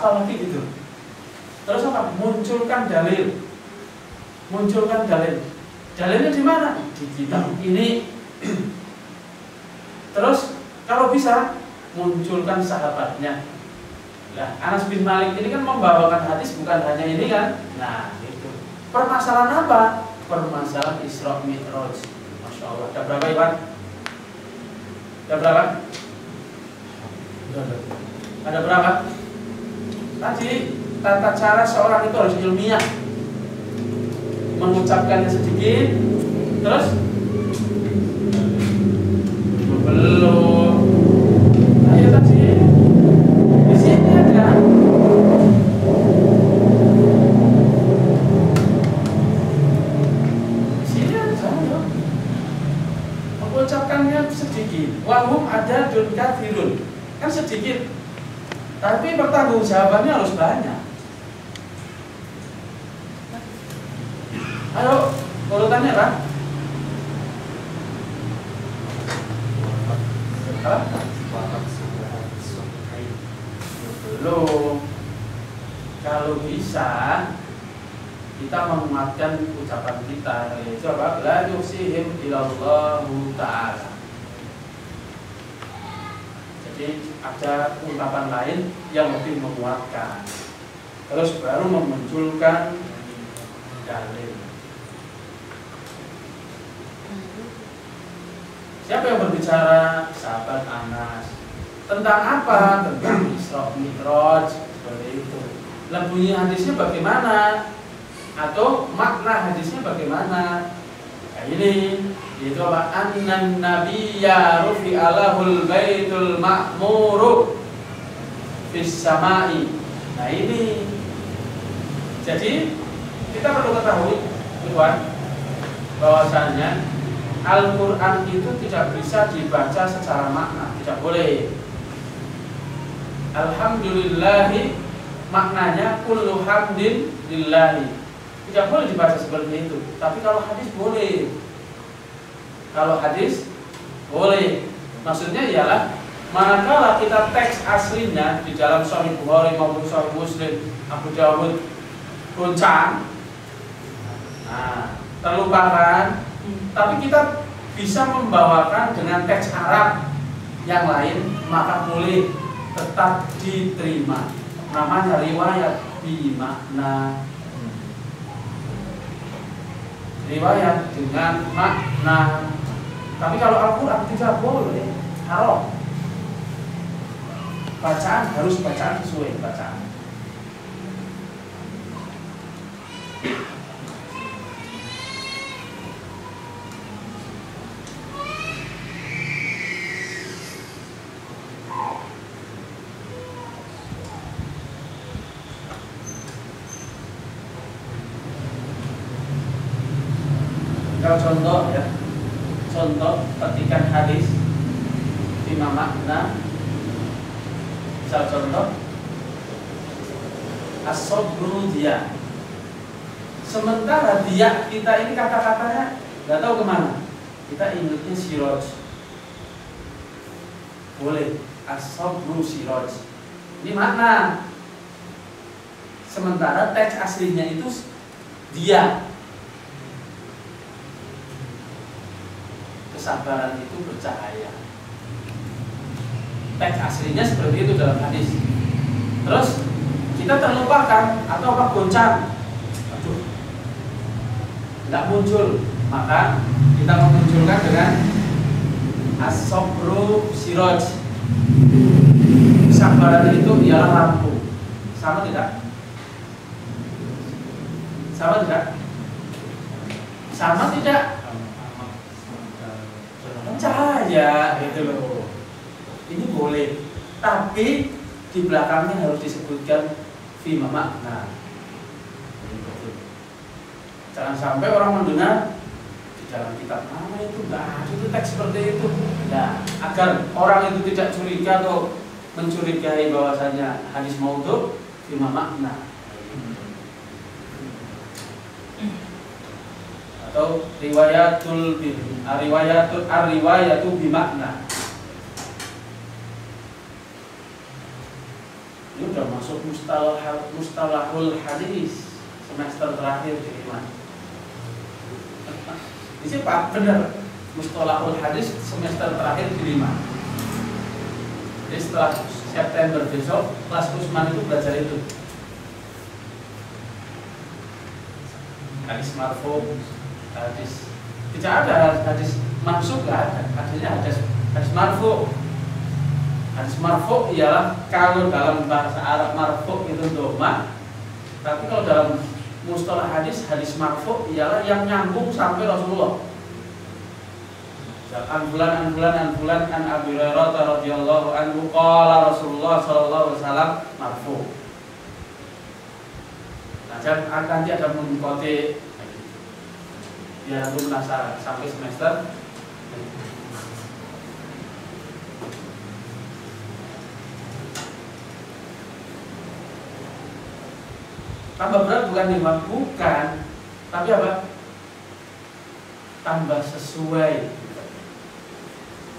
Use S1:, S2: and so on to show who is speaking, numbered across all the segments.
S1: apalagi gitu. Terus apa? Munculkan dalil. Munculkan dalil. Dalilnya di mana? Di kitab ini. Terus kalau bisa munculkan sahabatnya. Nah, Anas bin Malik ini kan membawakan hadis bukan hanya ini kan? Nah, itu. Permasalahan apa? Permasalahan Isra Mi'raj. Masya Allah. Ada berapa Iwan? Ada berapa? Ada berapa? Tadi tata cara seorang itu harus ilmiah. Mengucapkannya sedikit, terus belum. Ayo tadi di sini ada. Di sini ada. Mengucapkannya sedikit. Wahum ada dun kathirun. Kan sedikit. Tapi pertanggungjawabannya harus banyak. Ayo, urutannya apa? Belum. Kalau bisa kita menguatkan ucapan kita, yaitu apa? La yusihim ilallahu ta'ala. Jadi ada ungkapan lain yang lebih menguatkan. Terus baru memunculkan dalil. Siapa yang berbicara? Sahabat Anas. Tentang apa? Tentang Isra Mi'raj. Seperti itu. Lah bunyi hadisnya bagaimana? Atau makna hadisnya bagaimana? Nah, ini yaitu apa? Annan nabiyya rufi'alahul baitul ma'muru fis sama'i. Nah ini. Jadi kita perlu ketahui bahwasanya Al-Quran itu tidak bisa dibaca secara makna, tidak boleh. Alhamdulillahi maknanya kullu hamdin lillahi. Tidak boleh dibaca seperti itu. Tapi kalau hadis boleh. Kalau hadis boleh. Maksudnya ialah manakala kita teks aslinya di dalam Sahih Bukhari maupun Sahih Muslim, Abu Dawud goncang, nah, terlupakan. Tapi kita bisa membawakan dengan teks Arab yang lain, maka boleh tetap diterima. Namanya riwayat bimakna. Riwayat dengan makna. Tapi kalau Al-Quran tidak boleh, haram. Bacaan harus bacaan sesuai bacaan. Kalau contoh ya, contoh petikan hadis lima makna. Misal contoh as-sabru dia. Sementara dia kita ini kata-katanya nggak tahu kemana. Kita ingatnya siroj. Boleh as-sabru siroj. Ini makna. Sementara teks aslinya itu dia. Kesabaran itu bercahaya. Teks aslinya seperti itu dalam hadis. Terus kita terlupakan atau apa goncang, aduh, tidak muncul, maka kita memunculkan dengan as-sabru siraj. Kesabaran itu ialah lampu. Sama tidak? Sama tidak? Sama tidak? Cahaya itu loh. Ini boleh, tapi di belakangnya harus disebutkan fima makna. Jangan sampai orang mendengar di dalam kitab mana itu nggak ada itu teks seperti itu. Nah, agar orang itu tidak curiga atau mencurigai bahwasanya hadis maudhu fima makna. Atau riwayatu bimakna. Ini udah masuk masuk mustalahul hadis semester terakhir di IMAN. Ini Pak benar, mustalahul hadis semester terakhir di IMAN. Jadi setelah September besok kelas Usman itu belajar itu. Hadis marfu, hadis tidak ada hadis mansub, nggak ada. Hadisnya hadis marfu. Hadis marfu ialah kalau dalam bahasa Arab marfu itu doma, tapi kalau dalam mustalah hadis marfu ialah yang nyambung sampai Rasulullah. An fulan an Abi Hurairah radhiyallahu anhu qala Rasulullah sallallahu alaihi wasallam marfu. Nah, nanti ada mengikuti ya belum penasaran sampai semester. Tambah berat bukan lima, bukan, tapi apa? Tambah sesuai.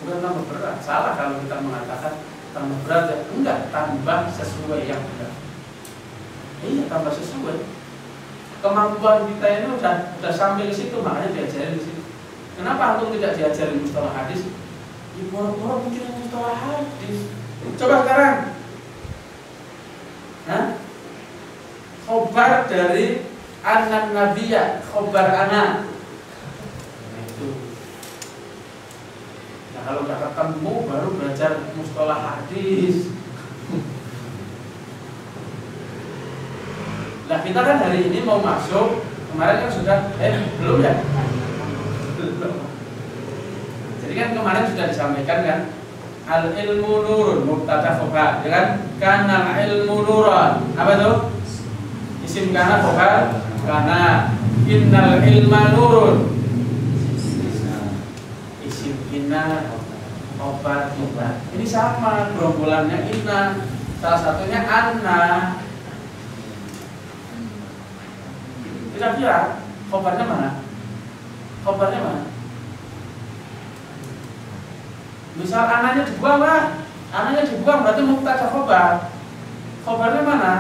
S1: Bukan tambah berat. Salah kalau kita mengatakan tambah berat ya. Enggak, tambah sesuai yang benar. Iya, tambah sesuai. Kemampuan kita ini udah sampai ke situ, makanya diajarin di situ. Kenapa antum tidak diajarin mustalah hadis? Ya boro-boro mungkin mustalah hadis. Coba sekarang. Hah? Khobar dari anak nabiya, khobar anak. Nah itu. Nah kalau udah ketemu baru belajar mustalah hadis. Nah kita kan hari ini mau masuk, kemarin kan sudah, belum ya? Belum. Jadi kan kemarin sudah disampaikan kan, al ilmu nurun, mubtada khobar, ya kan? Kana ilmu nuran, apa tuh? Isim kana khobar, kana innal ilma nurun. Isim inna khobar khobar. Ini sama gerombolannya inna, salah satunya anna. Kira-kira khobarnya mana? Khobarnya mana? Misal ananya dibuang lah, ananya dibuang berarti mubtada khobar. Khobarnya mana?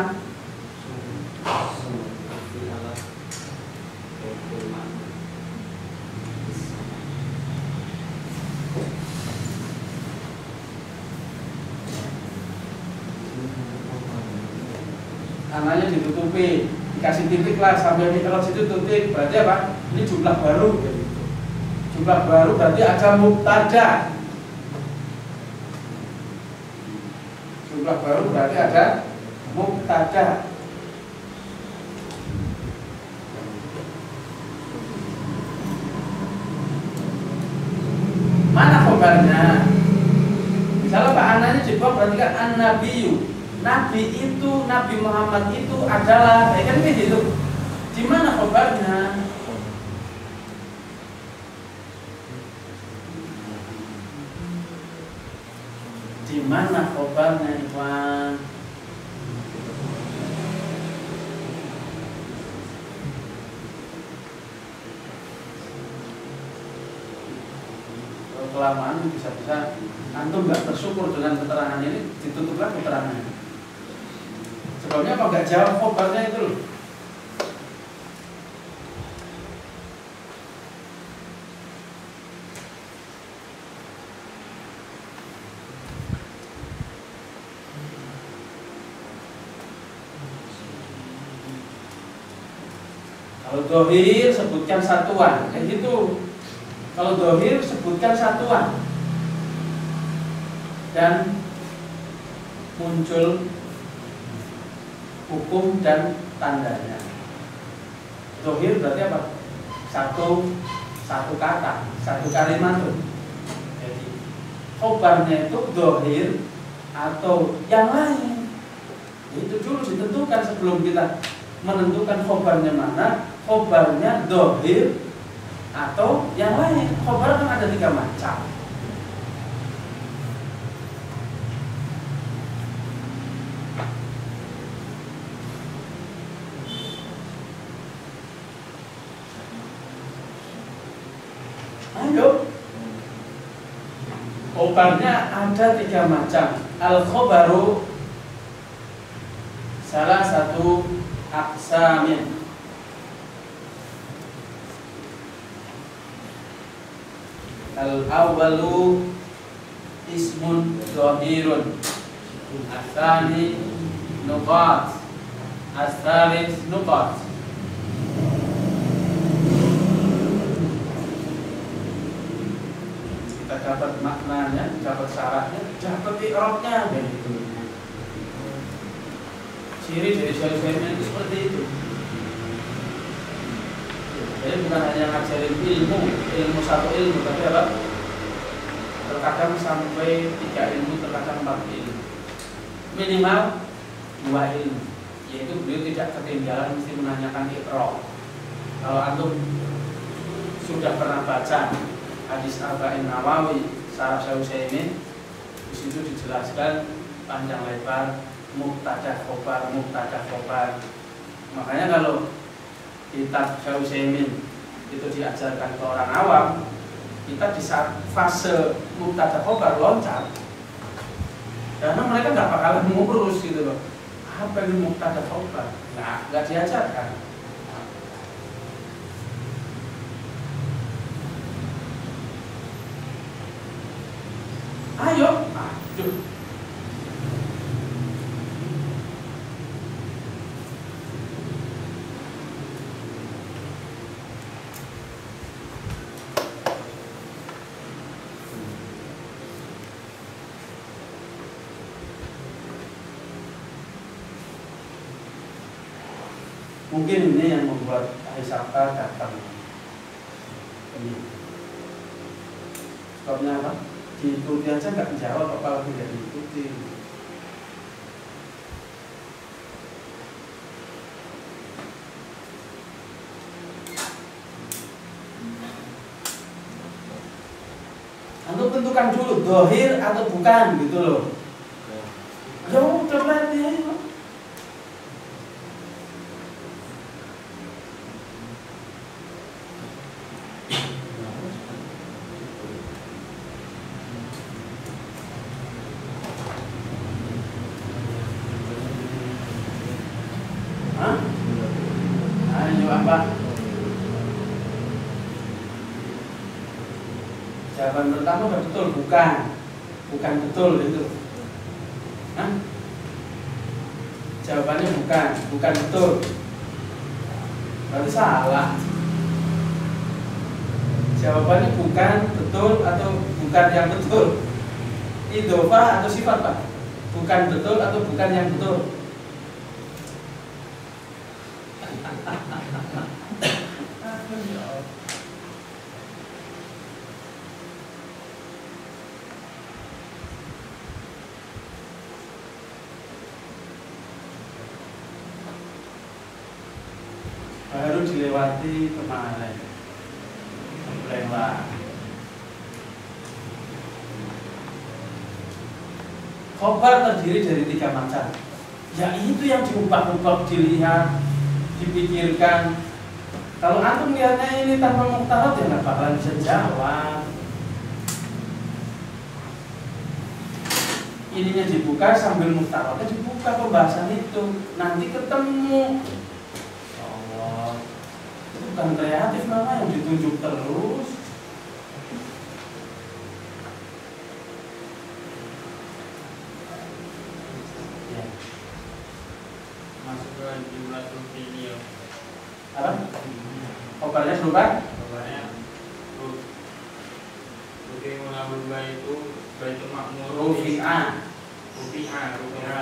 S1: Ananya ditutupi, dikasih titik lah sampai kalau situ titik, berarti apa? Ini jumlah baru. Jumlah baru berarti ada mubtada. Jumlah baru berarti ada mubtada. Mana khobarnya? Misalnya Pak ananya dibuang berarti kan an-nabiyyu. Nabi itu, Nabi Muhammad itu adalah, ya kan gitu. Di mana khobarnya? Di mana khobarnya, Iwan? Kalau kelamaan bisa-bisa antum nggak bersyukur dengan keterangan ini, ditutuplah keterangannya. Sebabnya apa nggak jawab khobarnya itu loh. Kalau dohir sebutkan satuan, kayak gitu. Kalau dohir sebutkan satuan dan muncul hukum dan tandanya. Dohir berarti apa? Satu kata, satu kalimat tuh. Jadi khobarnya itu dohir atau yang lain. Itu dulu ditentukan sebelum kita menentukan khobarnya mana. Khobarnya dohir atau yang lain. Khobar kan ada 3 macam. Ayo. Khobarnya ada 3 macam. Al-khobaru salah satu aqsamin. Al-awwalu ismun zahirun, ats-tsani nuqat, ats-tsalits nuqat. Kita dapat maknanya, dapat syaratnya, dapat i'rabnya, begitu. Ciri dari syarif-syarifnya itu seperti itu. Jadi bukan hanya ngajarin ilmu satu ilmu, tapi apa? Terkadang sampai 3 ilmu, terkadang 4 ilmu. Minimal 2 ilmu. Yaitu beliau tidak ketinggalan mesti menanyakan i'rab. Kalau antum sudah pernah baca hadis Arba'in Nawawi, Syarah Syekh Utsaimin, di situ dijelaskan panjang lebar mubtada khobar, mubtada khobar. Makanya kalau kitab Syekh Utsaimin itu diajarkan ke orang awam, kita di saat fase mubtada khobar loncat, karena mereka nggak bakalan ngurus gitu loh. Apa ini mubtada khobar? Nggak diajarkan. Ayo, aduh. Mungkin ini yang membuat Aisyah datang. Ini sebabnya apa? Diikuti aja nggak dijawab, apalagi tidak diikuti. Anda tentukan dulu dohir atau bukan gitu loh. Ya udah berarti. Jawaban pertama udah betul, bukan betul itu. Hah? Jawabannya bukan betul. Berarti salah. Jawabannya bukan betul atau bukan yang betul. Idhofah atau sifat, Pak? Bukan betul atau bukan yang betul? Baru dilewati kemarin, lewat. Khobar terdiri dari 3 macam. Ya itu yang diubah-ubah, dilihat, dipikirkan. Kalau antum lihatnya ini tanpa muktarat ya nggak bakalan bisa jawab. Ininya dibuka sambil muktaratnya dibuka pembahasan itu, nanti ketemu. Bukan kreatif nama yang ditunjuk terus. Ya.
S2: Masuk ke jumlah rufi ya.
S1: Apa? Khobarnya berupa?
S2: Khobarnya rufi mulabul baitu baitul ma'mur
S1: Rufi'a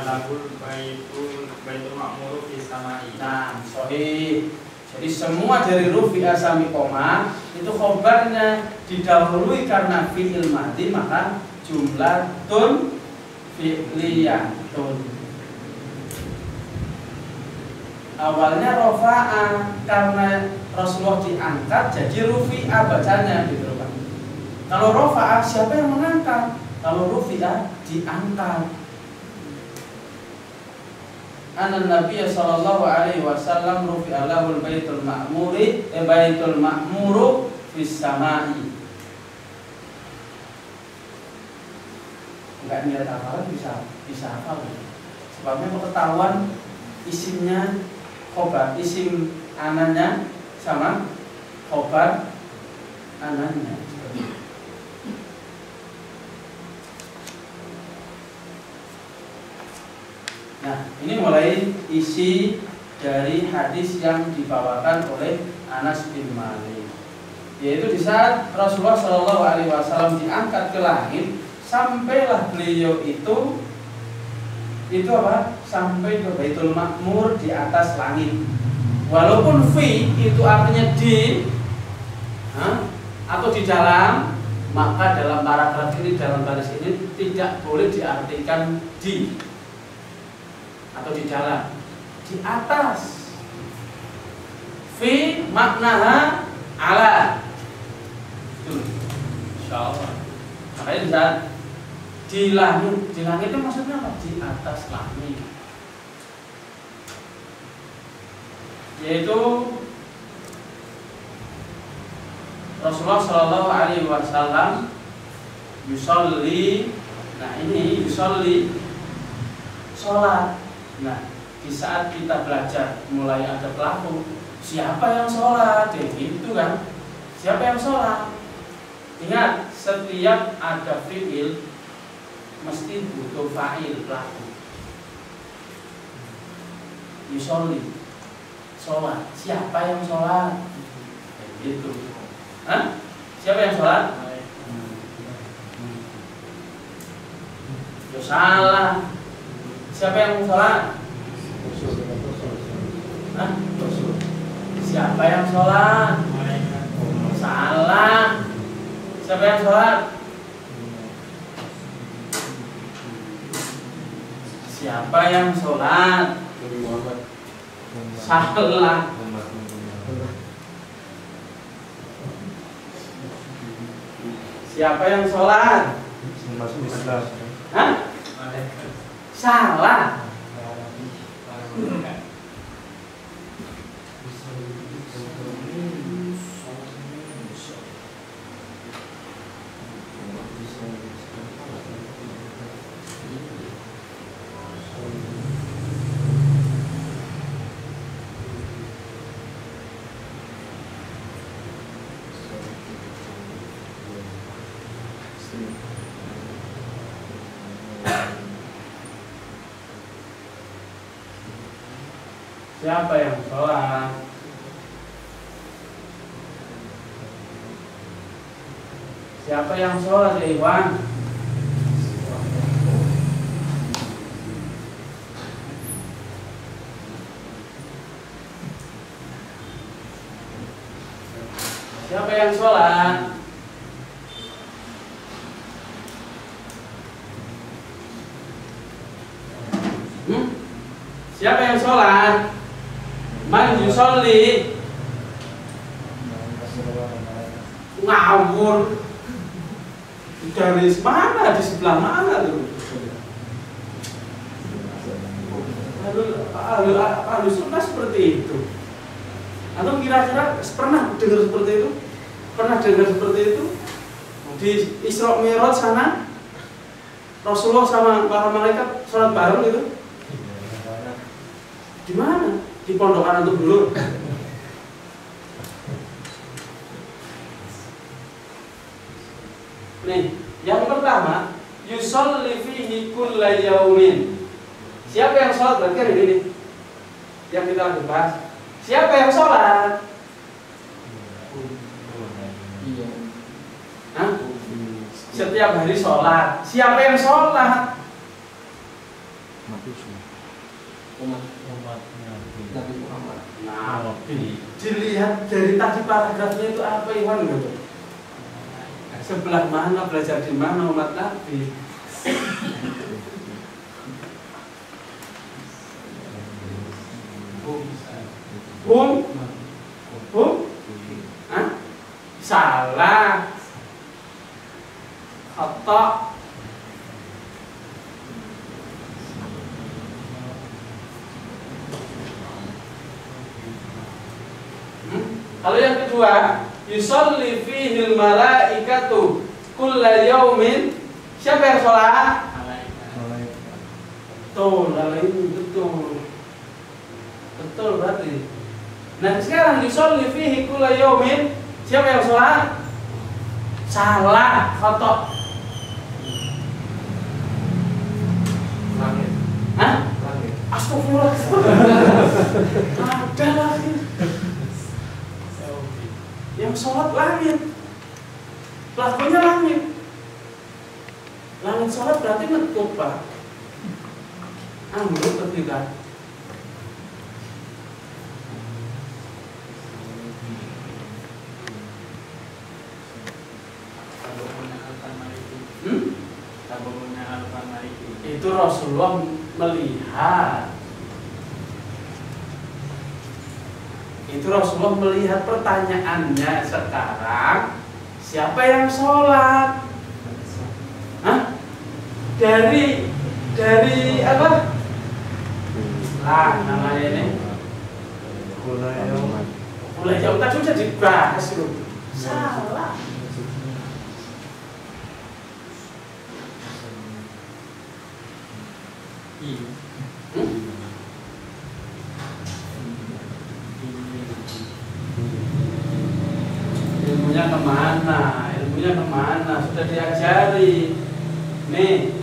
S2: labul baitul ma'mur fi samai.
S1: Nah, sahih. Jadi semua dari rufi'a sami koma itu khobarnya didahului karena fi'il madhi, maka jumlatun fi'liyatun. Awalnya rofa'a karena Rasulullah diangkat jadi rufi'a bacanya gitu kan. Kalau rofa'a siapa yang mengangkat? Kalau rufi'a diangkat. Anna Nabi sallallahu alaihi wasallam rufi'a lahul baitul ma'muru fis samai. Enggak niat hafalan bisa hafal. Sebabnya pengetahuan isimnya khobar, isim ananya sama khobar ananya. Nah, ini mulai isi dari hadis yang dibawakan oleh Anas bin Malik, yaitu di saat Rasulullah Shallallahu Alaihi Wasallam diangkat ke langit, sampailah beliau itu apa? Sampai ke Baitul Ma'mur di atas langit. Walaupun fi itu artinya di atau di dalam, maka dalam paragraf ini, dalam baris ini tidak boleh diartikan di atau di dalam, di atas. Fi maknaha ala. Itu insyaallah. Makanya bisa di langit itu maksudnya apa? Di atas langit. Yaitu Rasulullah Shallallahu Alaihi Wasallam yusolli. Nah, ini yusolli sholat. Nah, di saat kita belajar mulai ada pelaku, siapa yang sholat? Gitu kan? Siapa yang sholat? Ingat, setiap ada fi'il mesti butuh fa'il, pelaku. Yusolli, sholat. Siapa yang sholat? Gitu. Hah? Siapa yang sholat? Ya salah. Siapa yang sholat? Hah? Siapa yang sholat? Salah. Siapa yang sholat? Siapa yang sholat? Salah. Siapa yang sholat? Hah? Salah. Siapa yang sholat? Siapa yang sholat ya Iwan? Siapa yang sholat? Siapa yang sholat? Man yusolli. Ngawur. Dari mana? Di sebelah mana tuh? Ahlu sunnah seperti itu. Atau kira-kira pernah dengar seperti itu? Pernah dengar seperti itu? Di Isra Mi'raj sana Rasulullah sama para malaikat sholat bareng itu? Di mana? Di pondokan antum dulu. Nih, yang pertama, yusolli fihi kulla yaumin. Siapa yang sholat? Berarti kan ini yang kita lagi bahas. Siapa yang sholat? Hah? Setiap hari sholat. Siapa yang sholat? Nabi Muhammad. Nabi. Dilihat dari tadi paragrafnya itu apa Iwan gitu? Sebelah mana, belajar di mana umat Nabi? Hah? Salah. Khata. Kalau yang kedua, yusolli fihil malaikatu kulla yaumin. Siapa yang sholat? Tuh, lalu ini betul. Betul berarti. Nah sekarang yusolli fihi kulla yaumin, siapa yang sholat? Salah, khotok.
S3: Langit.
S1: Hah?
S3: Langit.
S1: Astagfirullah. Ada lagi. Yang sholat langit. Pelakunya langit. Langit sholat berarti ngetuk Pak. Amruk ketika itu Rasulullah melihat. Itu Rasulullah melihat. Pertanyaannya sekarang, siapa yang sholat? Hah? Dari apa? Lah namanya ini mulai jauh tadi sudah dibahas loh. Salah. Ilmunya kemana? Ilmunya kemana? Sudah diajari. Nih.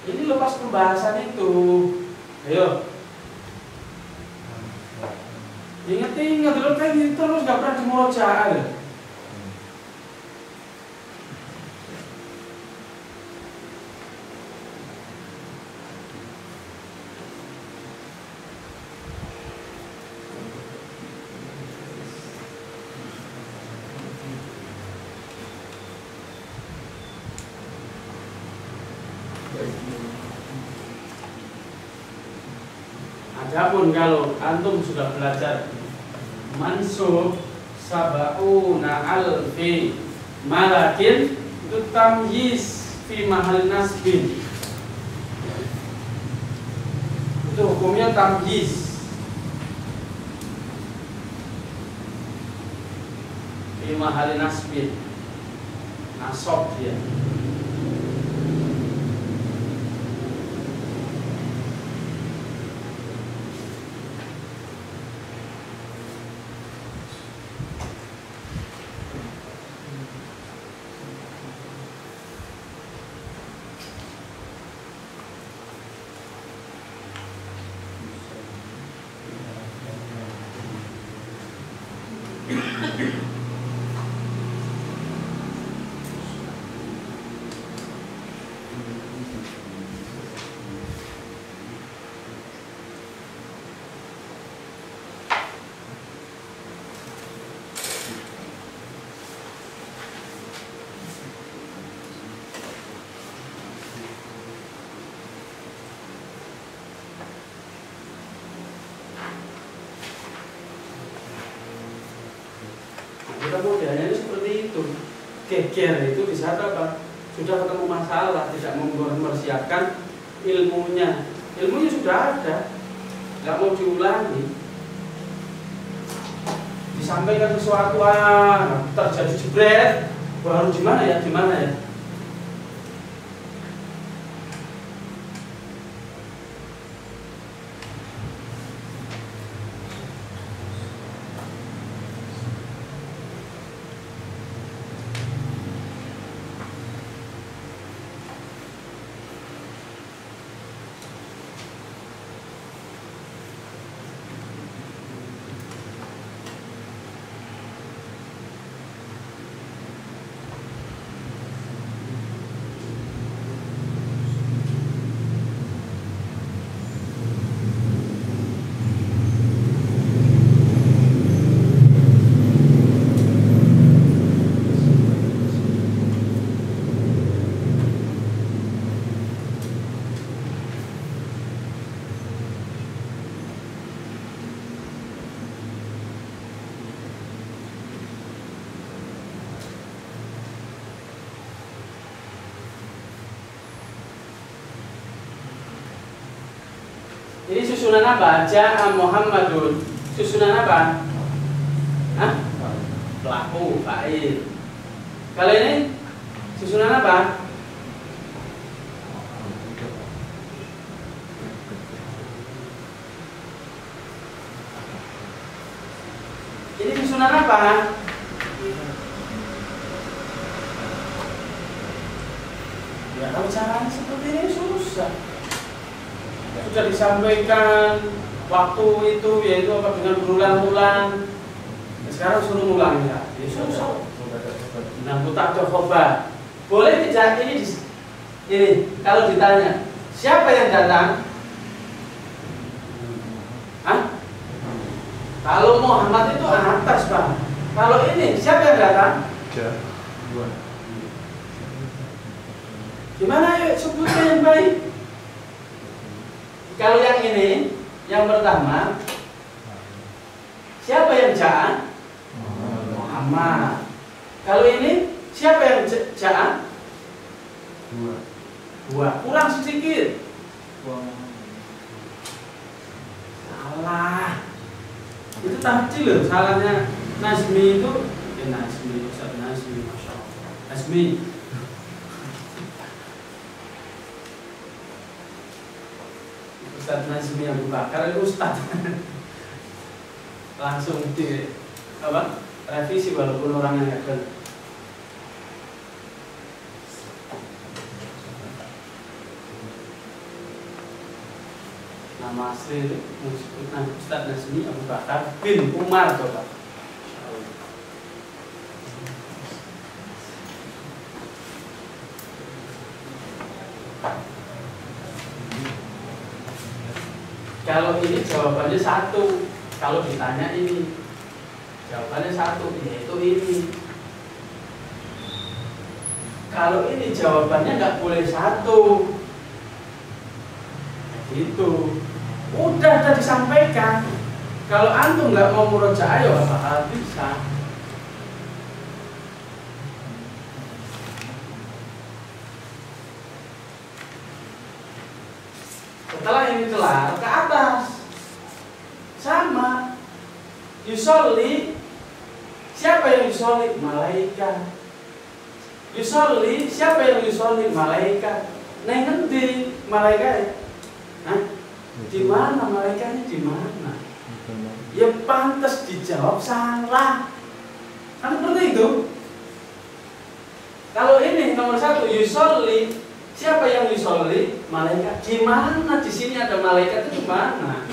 S1: Ini lepas pembahasan itu. Ayo. Ingat-ingat dulu kayak gitu terus nggak pernah dimurojaah. Adapun kalau antum sudah belajar mansub sab'una alfi malakin, itu tamyiz fi mahal nasbin. Itu hukumnya tamyiz fi mahal nasbin. Nasab dia. Kita modelnya ini seperti itu. Geger itu di saat apa? Sudah ketemu masalah, tidak mempersiapkan ilmunya. Ilmunya sudah ada, nggak mau diulangi. Disampaikan sesuatu, terjadi jebret, baru gimana ya? Ini susunan apa? Ja'a Muhammadun. Susunan apa? Hah? Pelaku, fa'il. Kalau ini Susunan apa? Ini susunan apa? Ya kalau caranya seperti ini susah. Sudah disampaikan waktu itu yaitu apa dengan berulang-ulang. Sekarang suruh ngulang ya. Ya susah. Nah, tak coba. Boleh tidak ini kalau ditanya siapa yang datang? Hah? Kalau Muhammad itu atas, Bang. Kalau ini siapa yang datang? Gimana yuk sebutnya yang baik? Kalau yang ini, yang pertama, siapa yang ja'a? Muhammad. Kalau ini, siapa yang ja'a? Dua. Kurang sedikit. Salah. Itu tadi loh salahnya Nazmi itu. Nazmi, Ustaz Nazmi, Masya Allah. Nazmi. Ustaz Nazmi Abu Bakar itu Ustaz. Langsung di apa? Revisi walaupun orangnya nggak kenal. Nama asli itu Ustaz Nazmi Abu Bakar bin Umar coba. Kalau ini jawabannya satu, kalau ditanya ini jawabannya satu, yaitu ini. Kalau ini jawabannya nggak boleh satu, gitu. Udah disampaikan. Kalau antum nggak mau murojaah ya nggak bakal bisa. Setelah ini kelar, ke atas sama yusolli. Siapa yang yusolli? Malaikat. Yusolli, siapa yang yusolli? Malaikat. Nah ngendi malaikat? Hah? Di mana malaikatnya? Di mana? Ya pantas dijawab salah. Kan seperti itu. Kalau ini nomor satu yusolli, siapa yang yusolli? Malaikat. Di mana? Di sini ada malaikat itu di mana?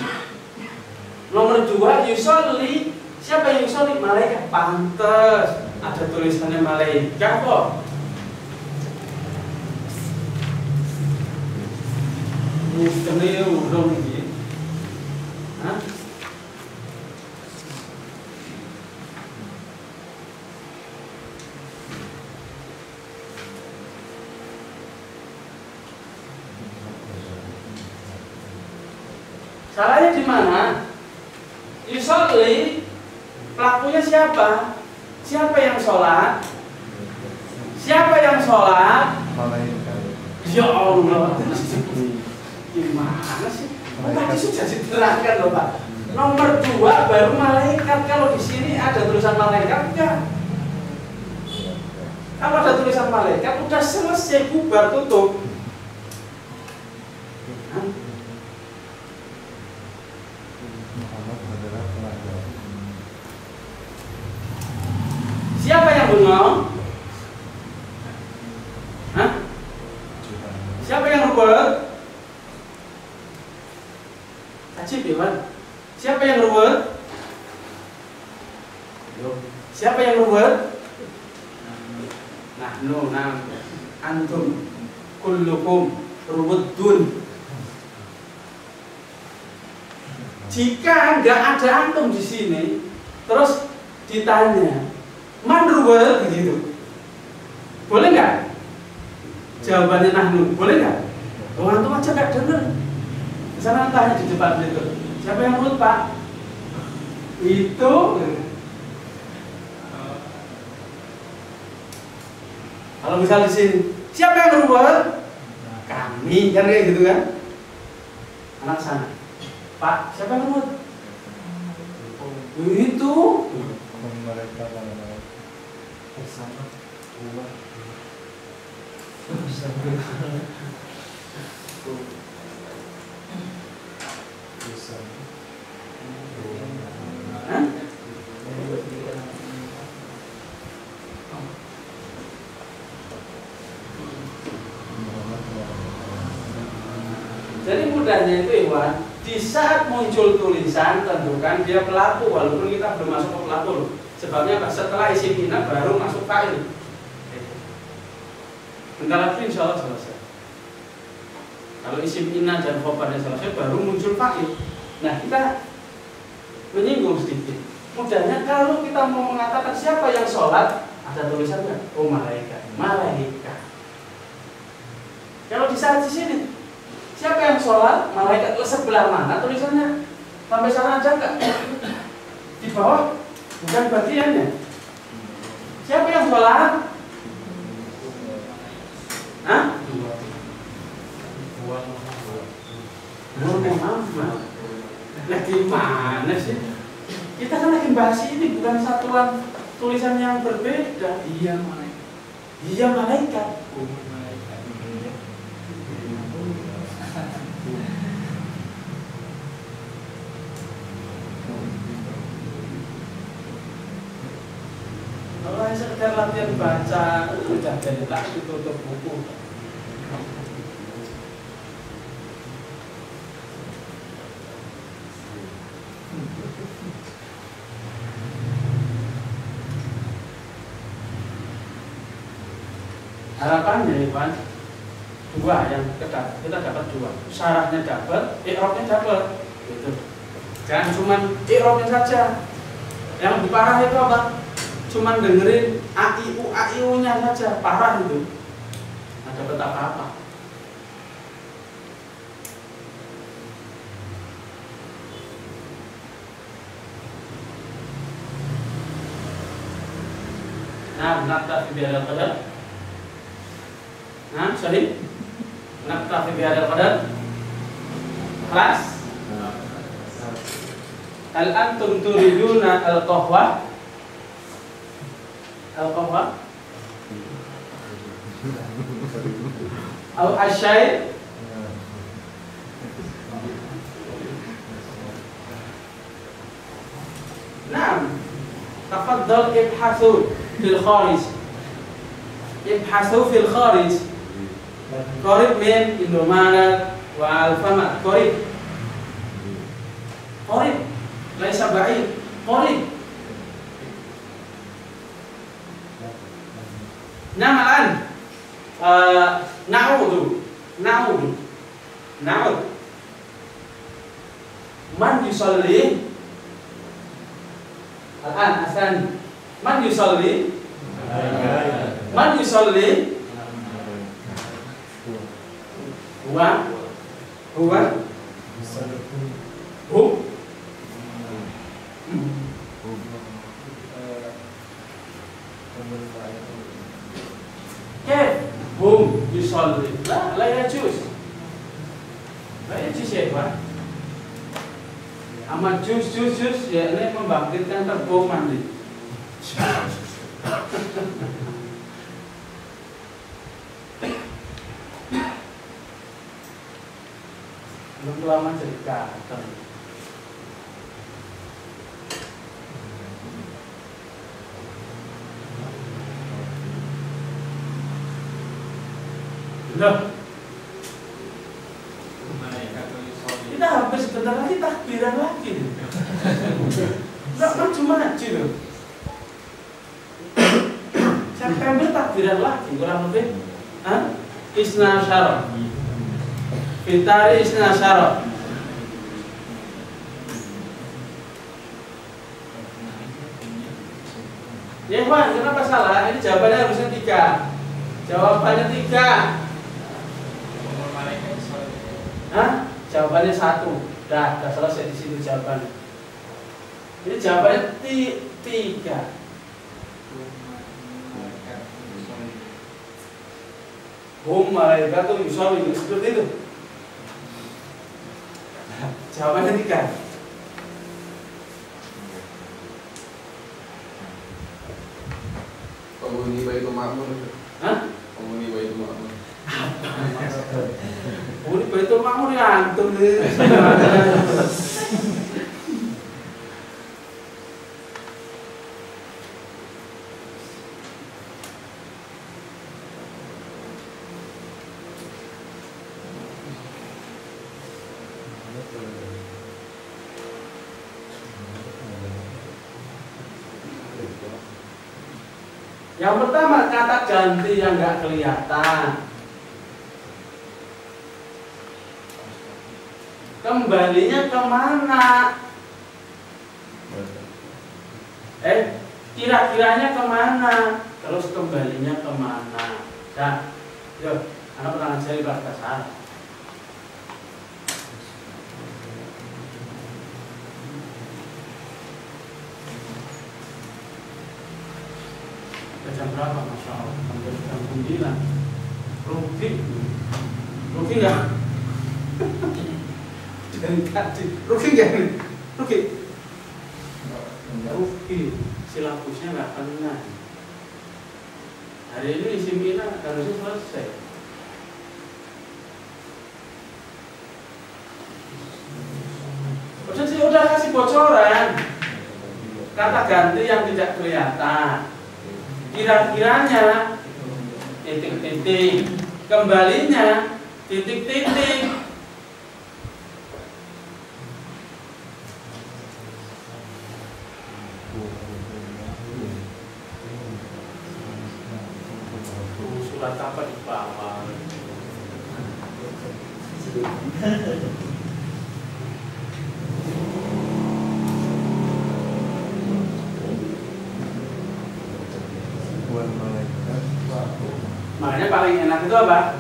S1: Nomor dua yusolli, siapa yang yusolli? Malaikat. Pantas ada tulisannya malaikat kok. Mustahil urung iki. Hah? Salahnya di mana? Yusolli, pelakunya siapa? Siapa yang sholat? Siapa yang sholat? Ya Allah. Gimana sih? Tadi sudah diterangkan loh Pak. Nomor dua baru malaikat. Kalau di sini ada tulisan malaikat enggak? Kalau ada tulisan malaikat udah selesai, bubar, tutup. Siapa yang bengong? Hah? Siapa yang ruwet? Ajib ya Pak. Siapa yang ruwet? Siapa yang ruwet? Nahnu, antum, kullukum ruwetun. Jika nggak ada antum di sini, terus ditanya, man ruwet begitu, boleh nggak? Jawabannya nahnu, boleh nggak? Oh, antum aja nggak dengar. Sana tanya di depan itu, siapa yang ruwet Pak? Itu. Kalau misal di sini, siapa yang ruwet? Kami, kan kayak gitu kan? Anak sana, Pak, siapa yang ruwet? Itu. Hah? Jadi mudahnya itu Iwan, di saat muncul tulisan tentukan dia pelaku walaupun kita belum masuk ke pelaku. Sebabnya apa? Setelah isim inna baru masuk fa'il. Bentar lagi insya Allah selesai. Kalau isim inna dan khobarnya selesai baru muncul fa'il. Nah kita menyinggung sedikit. Mudahnya kalau kita mau mengatakan siapa yang sholat, ada tulisannya, oh malaikat, malaikat. Kalau di saat di sini, siapa yang sholat, malaikat sebelah mana tulisannya? Sampai sana aja enggak? Di bawah, bukan bagiannya. Siapa yang sholat? Hah? Muhammad. Nah gimana sih? Kita kan lagi bahas ini bukan satuan tulisan yang berbeda.
S2: Iya malaikat.
S1: Iya malaikat. Kalau hanya sekedar latihan baca, udah jadi tak tutup buku. Harapannya Iwan, dua yang kita dapat dua, syarahnya dapat, i'rabnya dapat, gitu. Jangan cuma i'rabnya saja. Yang lebih parah itu apa? Cuman dengerin a-i-u-nya saja, parah itu. Nggak dapat apa-apa. Nah, naktafi bihadzal qadar. Nah, sorry. Naktafi bihadzal qadar. Kelas. Hal antum turiduna al-qahwa? Al-qahwa? Al-asyair? Naam. Tafaddal ibhathu fil kharij. Ibhathu fil kharij. Qarib min Indomaret wa Alfamart. Qarib. Qarib. Laisa ba'id. Qarib. Nah, الآن نعود من يصلي الآن الثاني من يصلي هو كيف هم يصلي لا يجوز ya Pak. Amat jus ya ini membangkitkan terbong mandi. Belum lama cerita. Loh, kita hampir sebentar lagi takbiran lagi. Nggak maju-maju loh. September takbiran lagi kurang lebih. Isna Asyara. Fitari Isna Asyara. Ya Ikhwan, kenapa salah? Ini jawabannya harusnya 3. Jawabannya 3. Jawabannya 1. Dah selesai di sini jawabannya. Ini jawabannya 3. Hum malaikatu yusolli seperti itu. Jawabannya 3.
S3: Penghuni Baitul Ma'mur.
S1: Hah?
S3: Penghuni Baitul Ma'mur.
S1: mantul nih. Yang pertama kata ganti yang nggak kelihatan. Kembalinya kemana? Kira-kiranya kemana? Terus kembalinya kemana? Nah, yuk, anak pernah ngajari bahasa Arab. Jam berapa? Masya Allah, hampir jam 9. Rugi nggak? Rugi nggak? Rugi, silabusnya nggak kena. Hari ini seminar harusnya selesai. Udah kasih bocoran. Kata ganti yang tidak kelihatan. Kira-kiranya titik-titik, kembalinya titik-titik. Surat apa di bawah? Makanya paling enak itu apa?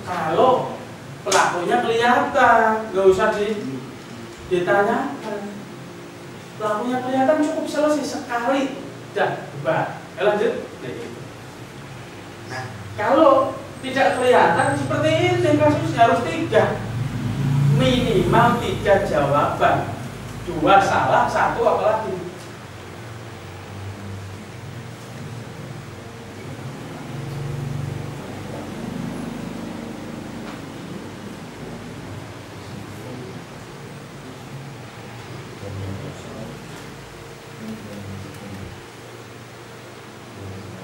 S1: Kalau pelakunya kelihatan, nggak usah ditanyakan. Pelakunya kelihatan cukup selesai sekali, dah, lanjut. Nah, kalau tidak kelihatan seperti ini kasusnya harus 3, minimal 3 jawaban, 2 salah, 1 apalagi.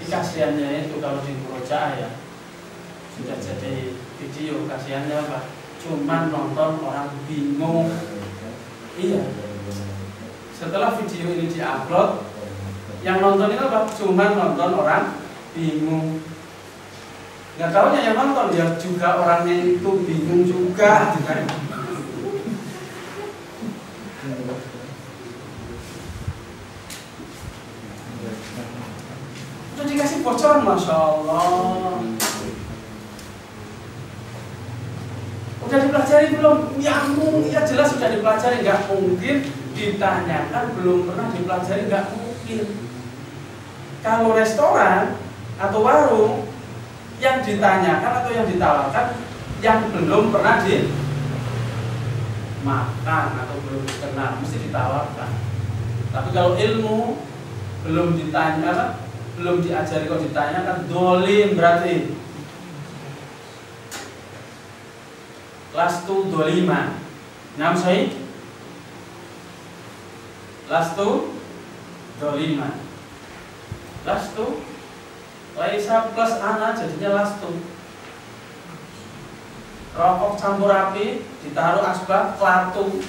S1: Kasihannya itu kalau di Murojaah ya sudah jadi video, kasihannya apa? Cuman nonton orang bingung. Iya. Setelah video ini diupload, yang nonton itu apa? Cuman nonton orang bingung. Nggak tahunya yang nonton ya juga orangnya itu bingung juga. Udah dikasih bocoran, Masya Allah. Udah dipelajari belum? Ya jelas sudah dipelajari. Nggak mungkin ditanyakan belum pernah dipelajari, nggak mungkin. Kalau restoran atau warung, yang ditanyakan atau yang ditawarkan yang belum pernah dimakan atau belum dikenal, mesti ditawarkan. Tapi kalau ilmu belum ditanya, belum diajari kok ditanyakan, dolim berarti. Lastu doliman. Nam sahih? Lastu doliman. Lastu laisa plus ana jadinya lastu. Rokok campur api ditaruh asbak latu.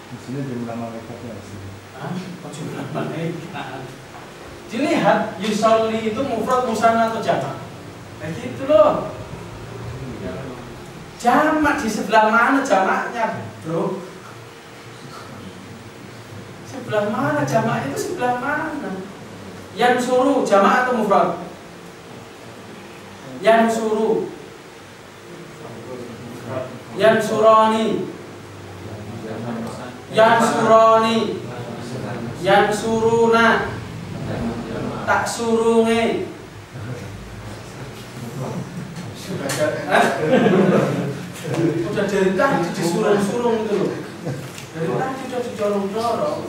S4: Di sini jumlah malaikatnya sih.
S1: Jumlah malaikat. Dilihat yusolli itu mufrad musanna atau jamak. Nah gitu loh. Jamak di sebelah mana jamaknya, bro? Sebelah mana jamaknya itu sebelah mana? Yang suruh jamak atau mufrad? Yang suruh. Yang suroni. Yang suroni. Yang suruna, tak surunge. Udah dari tadi disurung-surung itu loh. Dari tadi udah didorong-dorong.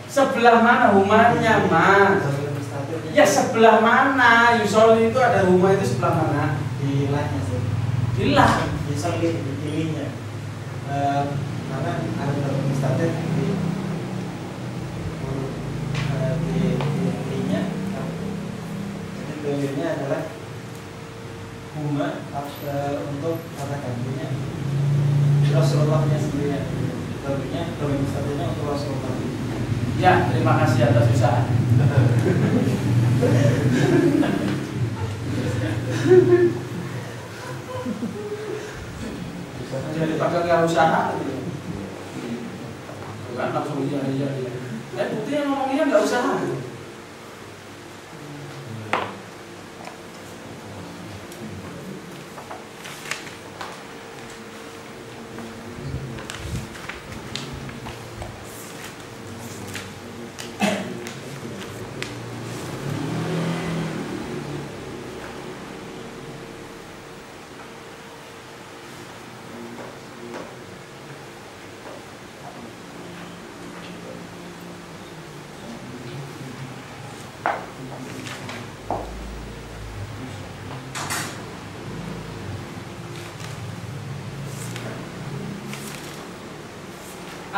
S1: Sebelah mana humannya, Mas? Ya sebelah mana? Yusoli itu ada rumah itu sebelah mana?
S5: Di lahnya sih.
S1: Di lah.
S5: Yusoli di pilihnya. Karena ada dalam mustatir di pilihnya. Jadi pilihnya adalah huma untuk kata gantinya Rasulullahnya sendiri. Pilihnya dalam mustatirnya untuk Rasulullah.
S1: Ya, terima kasih atas usaha. Jadi pakai nggak usaha, bukan langsung iya. Buktinya ngomongnya nggak usaha.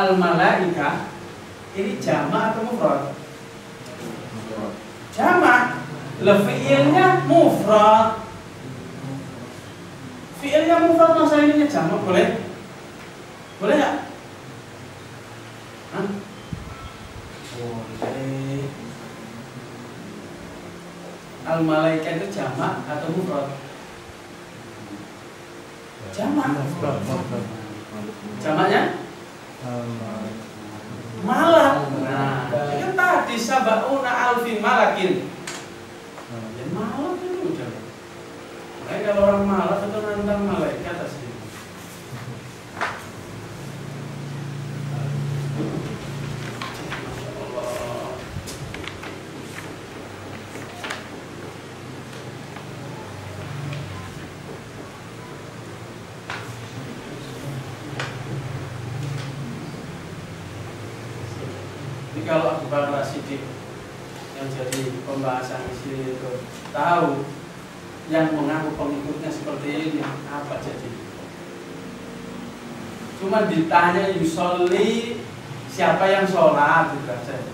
S1: Al-malaika ini jamak atau mufrad? Jamak. Fi'ilnya mufrad. Fi'ilnya mufrad masa ininya jamak boleh? Boleh nggak? Boleh. Al-malaika itu jamak atau mufrad? Jamak. Jamaknya? Malak. Nah, itu kan tadi sabauna alfi malakin. Ya malak itu udah. Makanya kalau orang malak itu nantang malaikat asli. Jadi kalau Abu Bakar Siddiq yang jadi pembahasan di sini itu tahu yang mengaku pengikutnya seperti ini apa jadi? Cuma ditanya yusolli siapa yang sholat gitu saja.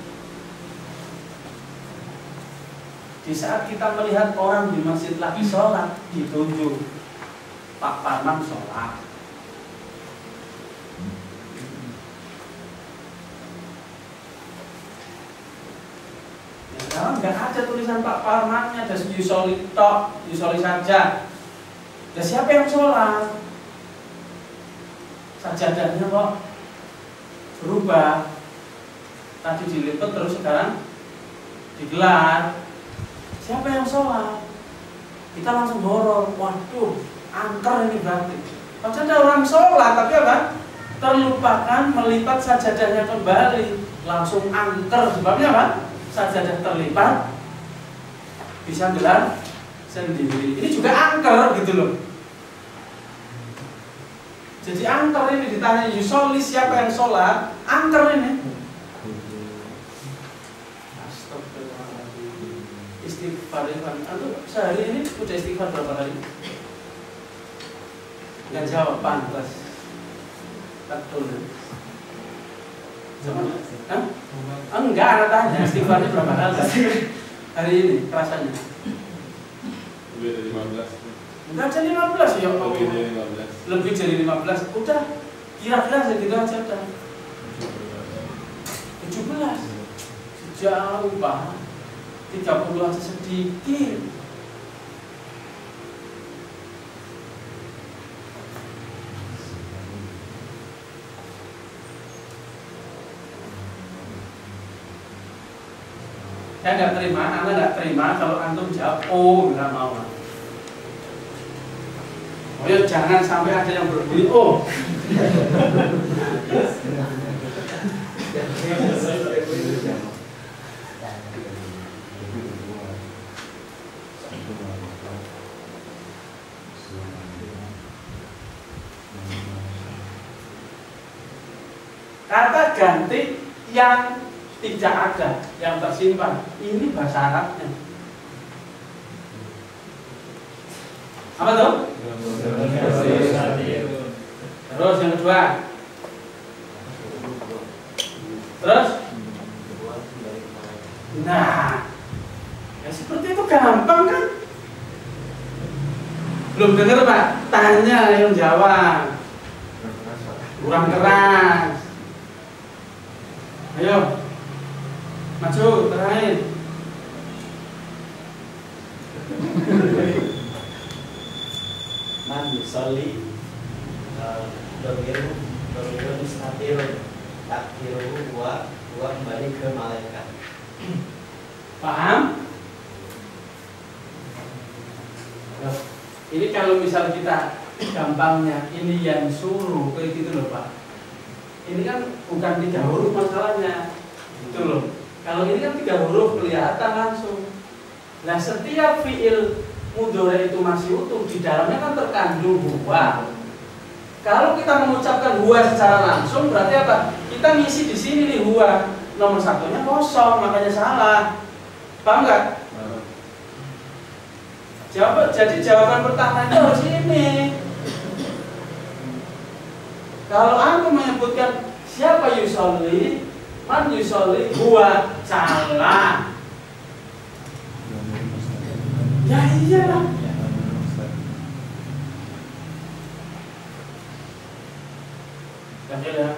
S1: Di saat kita melihat orang di masjid lagi sholat ditunjuk Pak Parman sholat. Sekarang nggak ada tulisan Pak Parmannya, ada yusoli tok, yusoli saja. Ya siapa yang sholat? Sajadahnya kok berubah. Tadi dilipat terus sekarang digelar. Siapa yang sholat? Kita langsung horor. Waduh, angker ini berarti. Padahal ada orang sholat tapi apa? Terlupakan melipat sajadahnya kembali. Langsung angker. Sebabnya apa? Sajadah terlipat bisa gelar sendiri. Ini juga angker gitu loh. Jadi angker ini ditanya yusolli siapa yang sholat, angker ini. Astagfirullahaladzim. Istighfar itu sehari ini udah istighfar berapa kali? Nggak jawab pantas. Betul. Hah? Enggak, anak tanya istighfarnya berapa kali hari ini rasanya?
S3: Lebih dari 15.
S1: Enggak ada 15 ya.
S3: Lebih dari 15.
S1: Lebih dari 15. Udah kira-kira segitu aja udah. 17. Sejauh Pak. 30 aja sedikit. Saya nggak terima, Anda nggak terima kalau antum jawab, oh nggak mau. Oh ya jangan sampai ada yang berbunyi, oh. Kata ganti yang tidak ada yang tersimpan. Ini bahasa Arabnya. Apa tuh? Terus yang kedua. Terus? Nah, ya seperti itu gampang kan? Belum dengar Pak? Tanya yang jawab. Kurang keras. Ayo, maju terakhir.
S5: Man yusolli domiru mustatir takdiru gua kembali ke malaikat.
S1: Paham? Ini kalau misal kita gampangnya ini yang suruh kayak gitu loh Pak. Ini kan bukan 3 huruf masalahnya, gitu loh. Kalau ini kan 3 huruf kelihatan langsung. Nah setiap fiil mudhari itu masih utuh, di dalamnya kan terkandung huwa. Kalau kita mengucapkan huwa secara langsung berarti apa? Kita ngisi di sini nih huwa. Nomor satunya kosong, makanya salah. Paham nggak? Jadi jawaban pertama itu harus ini. Kalau aku menyebutkan siapa yusolli, man yusolli, huwa, salah. Ya iyalah. Ganjil ya.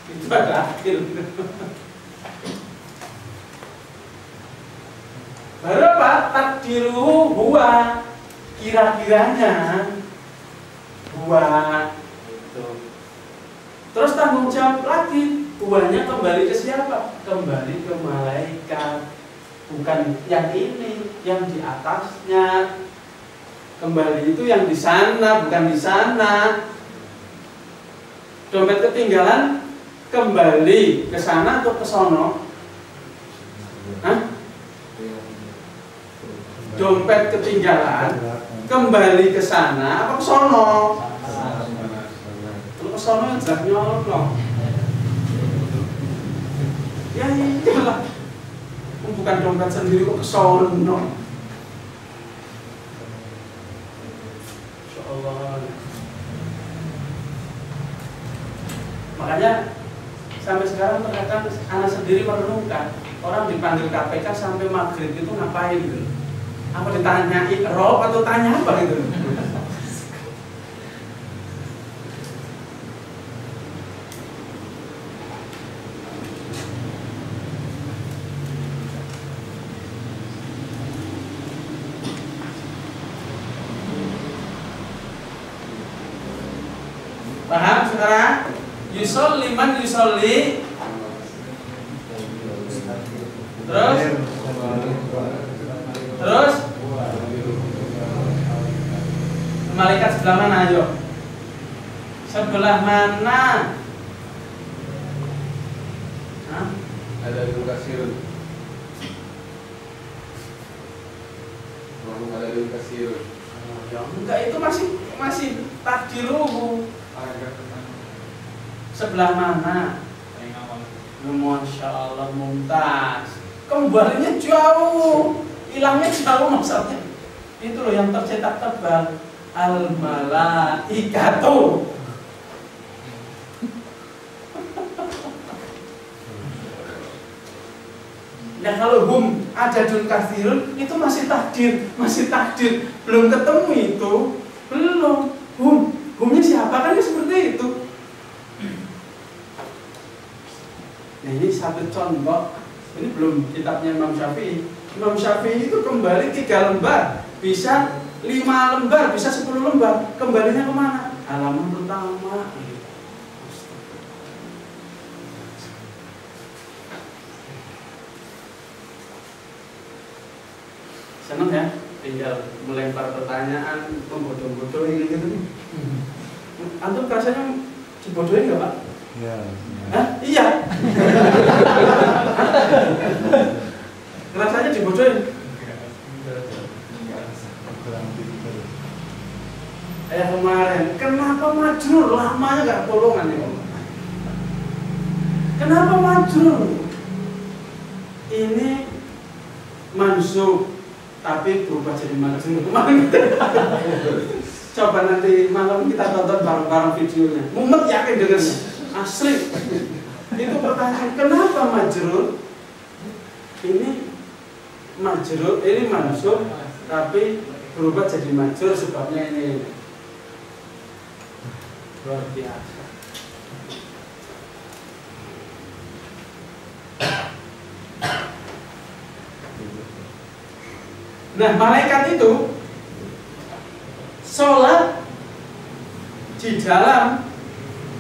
S1: Itu ada akhir. Baru apa? Takdiru huwa, kira-kiranya huwa. Terus tanggung jawab lagi, huwanya kembali ke siapa? Kembali ke malaikat. Bukan yang ini, yang di atasnya. Kembali itu yang di sana, bukan di sana. Dompet ketinggalan, kembali ke sana atau ke sono? Hah? Dompet ketinggalan, kembali ke sana apa ke sono? Kalau ke sono yang jelas nyolong loh. Ya iyalah, bukan dompet sendiri kok ke sono. Insyaallah. Makanya sampai sekarang ternyata anak sendiri merenungkan orang dipanggil KPK sampai maghrib itu ngapain gitu? Apa ditanya rob atau tanya apa gitu? Paham sekarang? Yusolli man yusolli. Terus malaikat sebelah mana ayo? Sebelah mana? Hah?
S3: Ada di kasirun. Ada di kasirun.
S1: Ya enggak, itu masih takdiruhu. Sebelah mana? Masya Allah, mumtaz. Kembalinya jauh, hilangnya jauh maksudnya. Itu loh yang tercetak tebal. Al-malaikatu. Nah kalau hum adadun katsirun itu masih takdir, belum ketemu itu, belum. Humnya siapa kan seperti itu. Nah ini satu contoh. Ini belum kitabnya Imam Syafi'i. Imam Syafi'i itu kembali 3 lembar, bisa 5 lembar, bisa 10 lembar. Kembalinya kemana? Halaman pertama. Seneng ya? Tinggal melempar pertanyaan, membodoh-bodohi gitu. Antum rasanya dibodohin nggak Pak?
S4: Ya.
S1: Hah? Iya. Rasanya dibodohin. Kayak kemarin, kenapa Majnun lamanya nggak bolongan ya? Kenapa majrur? Ini mansub tapi berubah jadi majrur. Coba nanti malam kita tonton bareng-bareng videonya. Mumet yakin dengan asli. Itu pertanyaan, kenapa majrur? Ini majrur, ini mansub tapi berubah jadi majrur, sebabnya ini luar biasa. Nah, malaikat itu sholat di dalam,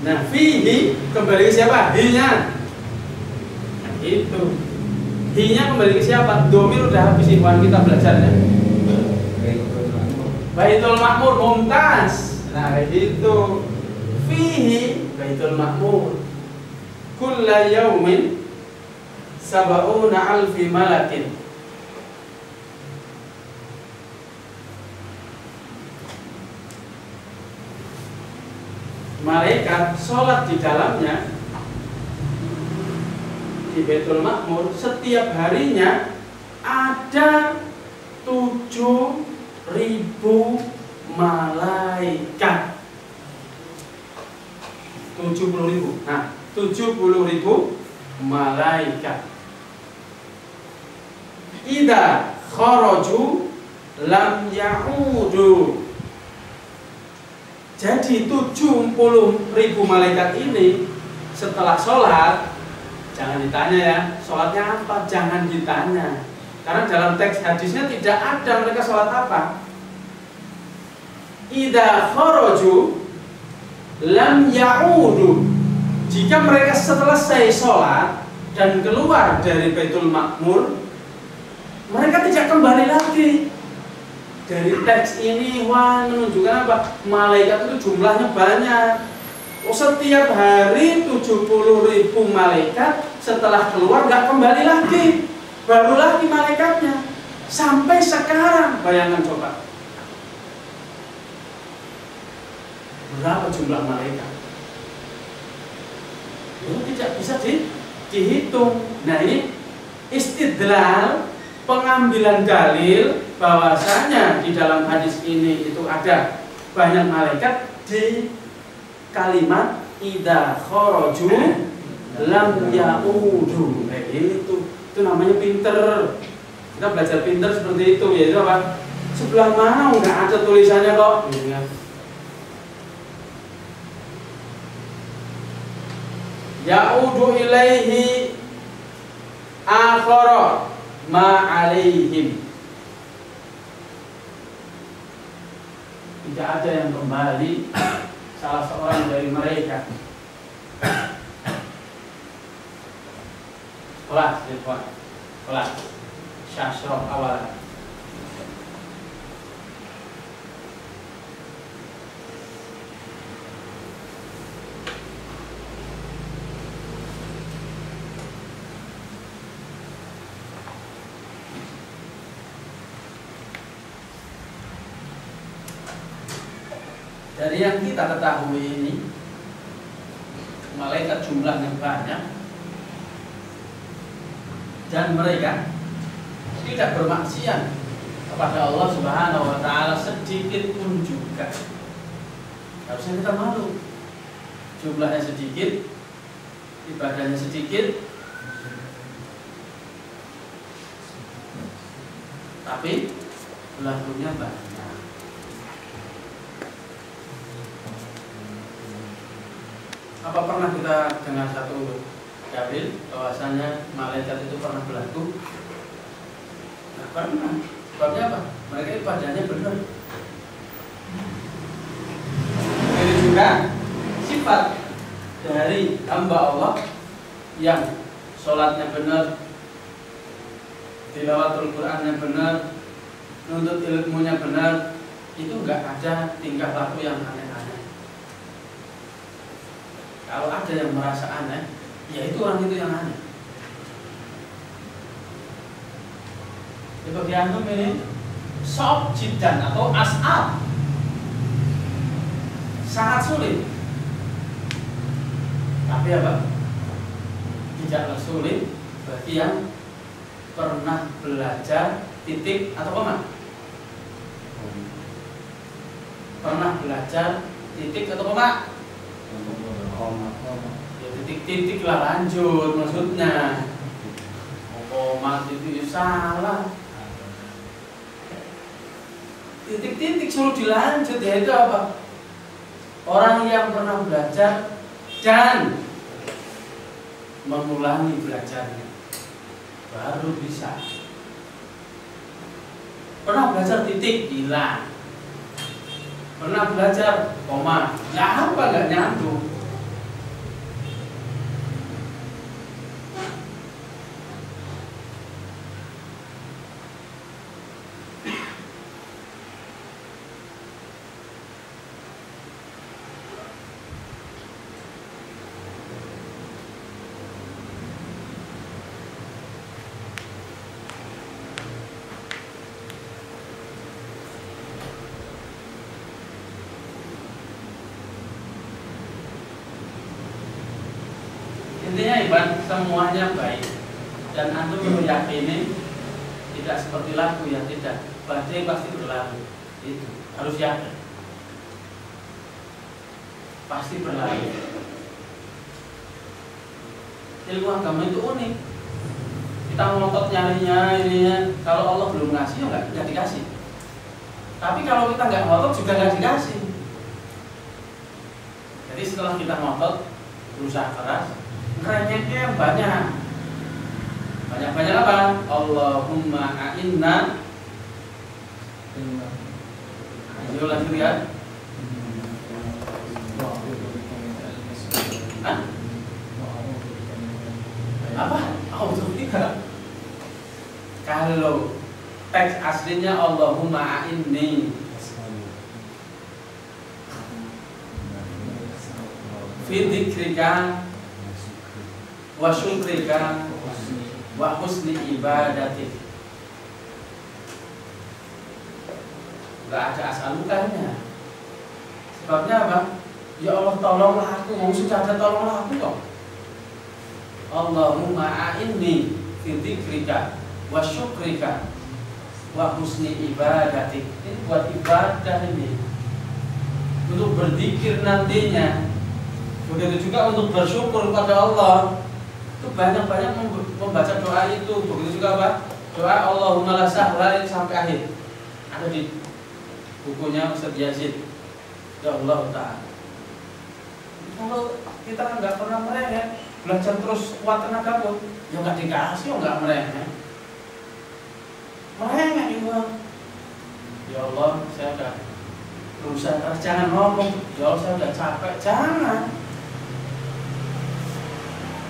S1: nah fihi kembali ke siapa? Hinya. Nah, itu hinya kembali ke siapa? Domir udah habis ikhwan kita belajarnya. Baitul Ma'mur mumtaz. Nah itu fihi Baitul Ma'mur kulla yaumin sab'una alfi malakin. Malaikat sholat di dalamnya di Baitul Ma'mur setiap harinya ada 7.000 malaikat. 70.000. Nah, 70.000 malaikat. Idza kharaju lam ya'udu. Jadi 70.000 malaikat ini setelah sholat, jangan ditanya ya, sholatnya apa? Jangan ditanya. Karena dalam teks hadisnya tidak ada mereka sholat apa. Idza kharaju lam ya'udu. Jika mereka selesai sholat dan keluar dari Baitul Ma'mur, mereka tidak kembali lagi. Dari teks ini menunjukkan apa? Malaikat itu jumlahnya banyak. Setiap hari 70.000 malaikat setelah keluar nggak kembali lagi, baru lagi malaikatnya sampai sekarang. Bayangkan coba berapa jumlah malaikat? Itu tidak bisa dihitung. Nah ini istidlal, pengambilan dalil bahwasanya di dalam hadis ini itu ada banyak malaikat di kalimat idza kharaju lam ya'udu. Itu namanya pinter. Kita belajar pinter seperti itu, yaitu apa? Sebelah mana nggak ada tulisannya kok. Ya'udu ilaihi akhara ma alaihim. Tidak ada yang kembali salah seorang dari mereka. Kelas syasroh awal. Dari yang kita ketahui ini, malaikat jumlahnya banyak dan mereka tidak bermaksiat kepada Allah Subhanahu wa Ta'ala sedikit pun juga. Harusnya kita malu. Jumlahnya sedikit, ibadahnya sedikit, tapi lakunya banyak. Apa pernah kita dengar satu dalil bahwasanya malaikat itu pernah berlaku? Nah, pernah. Sebabnya apa? Mereka ibadahnya benar. Ini juga sifat dari hamba Allah yang sholatnya benar, tilawatul Qur'annya benar, nuntut ilmunya benar, itu enggak ada tingkah laku yang aneh-aneh. Kalau ada yang merasa aneh, ya itu orang itu yang aneh. Di bagian ini sob jidan atau as'ab, sangat sulit. Tapi apa? Tidaklah sulit bagi yang pernah belajar titik atau koma. Pernah belajar titik atau koma? Ya titik-titik lah, lanjut maksudnya. Koma itu salah. Titik-titik suruh dilanjut, ya itu apa? Orang yang pernah belajar dan mengulangi belajarnya baru bisa. Pernah belajar titik, hilang. Pernah belajar koma, apa nggak nyambung. Intinya Iban, semuanya baik dan antum meyakini tidak seperti lagu ya, tidak, badai pasti berlalu, itu harus yakin, pasti berlalu. Ilmu agama itu unik, kita ngotot nyarinya ininya, kalau Allah belum ngasih ya nggak dikasih, tapi kalau kita nggak ngotot juga nggak dikasih. Jadi setelah kita ngotot, berusaha keras, ngerengeknya banyak apa? Allahumma a'inna. Ayo lagi lihat. Hah? Apa? Auzubillah. Kalau teks aslinya Allahumma a'inni fi dzikrika wa syukrika wa husni ibadatik. Enggak ada asalukanya. Sebabnya apa? Ya Allah tolonglah aku, sudah ada tolonglah aku kok. Allahumma a'inni fi dzikrika wa syukrika wa husni ibadatik. Ini buat ibadah ini, untuk berzikir nantinya. Begitu juga untuk bersyukur kepada Allah. Itu banyak-banyak membaca doa itu. Begitu juga apa? Doa Allahumma la sahla sampai akhir. Ada di bukunya Ustaz Yazid. Ya Allah Ta'ala. Kalau kita nggak pernah merengek, belajar terus kuat tenaga pun, ya nggak dikasih, ya nggak merengek. Merengek itu. Ya Allah, saya udah berusaha keras, jangan ngomong. Ya Allah, saya udah capek, jangan.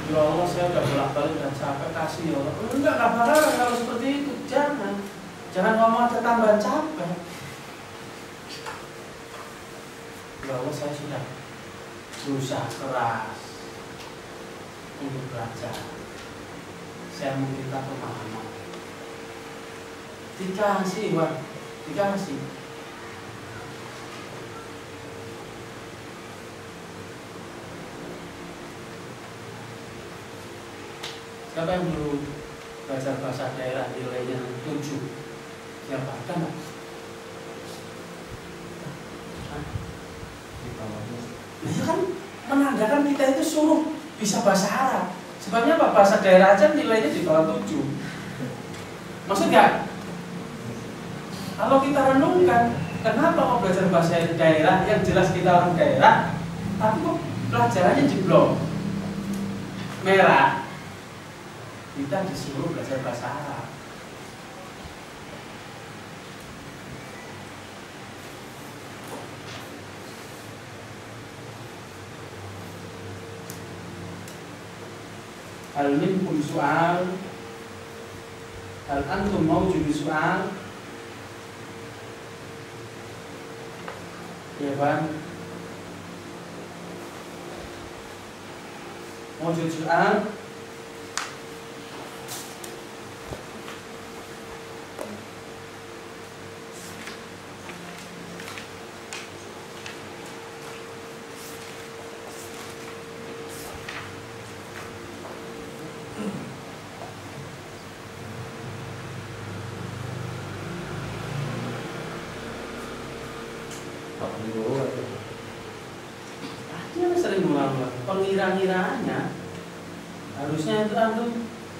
S1: Ya Allah, saya udah bolak-balik dan capek, kasih ya Allah. Enggak bakal kalau seperti itu, jangan ngomong aja tambah capek. Ya Allah, saya sudah berusaha keras untuk belajar. Saya meminta pemahaman. Dikasih, Wak, dikasih. Siapa yang dulu belajar bahasa daerah nilainya 7? Siapa? Ada nggak? Nah, kan menandakan kita itu suruh bisa bahasa Arab. Sebabnya apa? Bahasa daerah aja nilainya di bawah 7. Maksud nggak? Kalau kita renungkan, kenapa kok belajar bahasa daerah yang jelas kita orang daerah, tapi kok pelajarannya jeblok merah? Kita disuruh belajar bahasa Arab. Hal minkum soal, hal antum mawjud soal, ya kan? Mawjud soal. Dia sering mengulang pengira-ngiraannya. Harusnya itu antum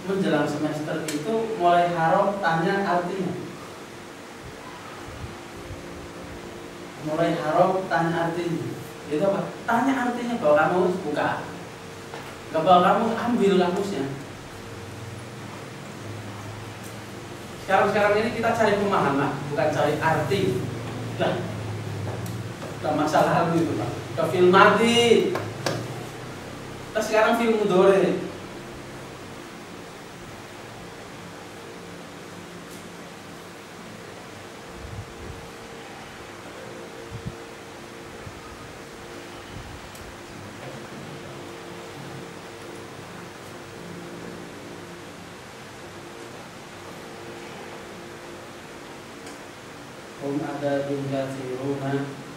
S1: menjelang semester itu mulai haram tanya artinya. Mulai haram tanya artinya. Itu apa? Tanya artinya bahwa kamu buka. Gak bahwa kamu ambil kamusnya. Sekarang ini kita cari pemahaman, bukan cari arti. Nah, gak masalah itu Pak. Ke film mati. Kita sekarang film mudore.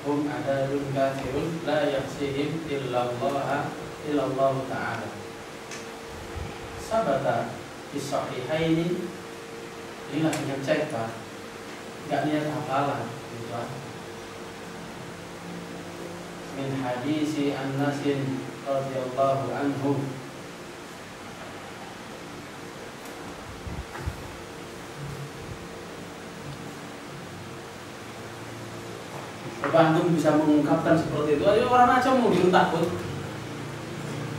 S1: Hum adadun kafirun la yaksihim illallah ta'ala. Sabata Sahihaini. Ini gak niat cek Pak, gak niat hafalan gitu, Pak. Min hadisi Anasin radhiyallahu anhu. Coba antum bisa mengungkapkan seperti itu. Ayo orang aja mau bilang takut.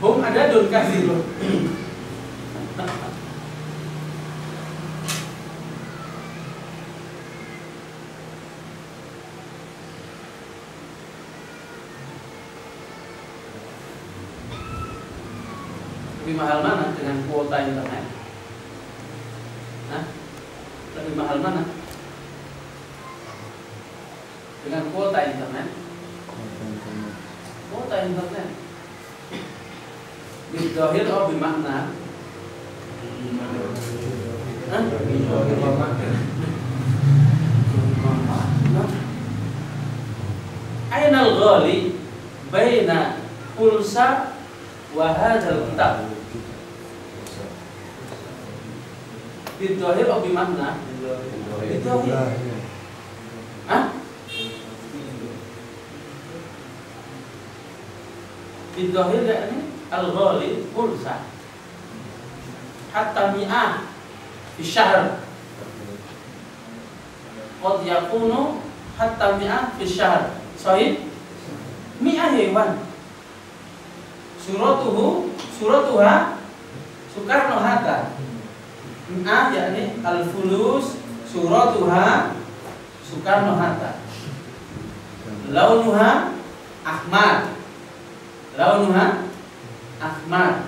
S1: Hum ada don kasih loh. Lebih mahal mana dengan kuota internet? Hah? Lebih mahal mana? Dengan kuota internet. Kuota internet bidzahir atau bimakna? Ainal ghali baina pulsa wa hadzal kitab. Bidzahir atau bimakna? Bidzahir. Hah? Bidzahir yakni al-ghali pulsa hatta mi'ah fi syahr. Qad yakunu hatta mi'ah fi syahr. Sahih? Mi'ah hewan. Suratuha Soekarno Hatta. Mi'ah yakni al-fulus, suratuha Soekarno Hatta. Launuha ahmar. Launuha ahmar.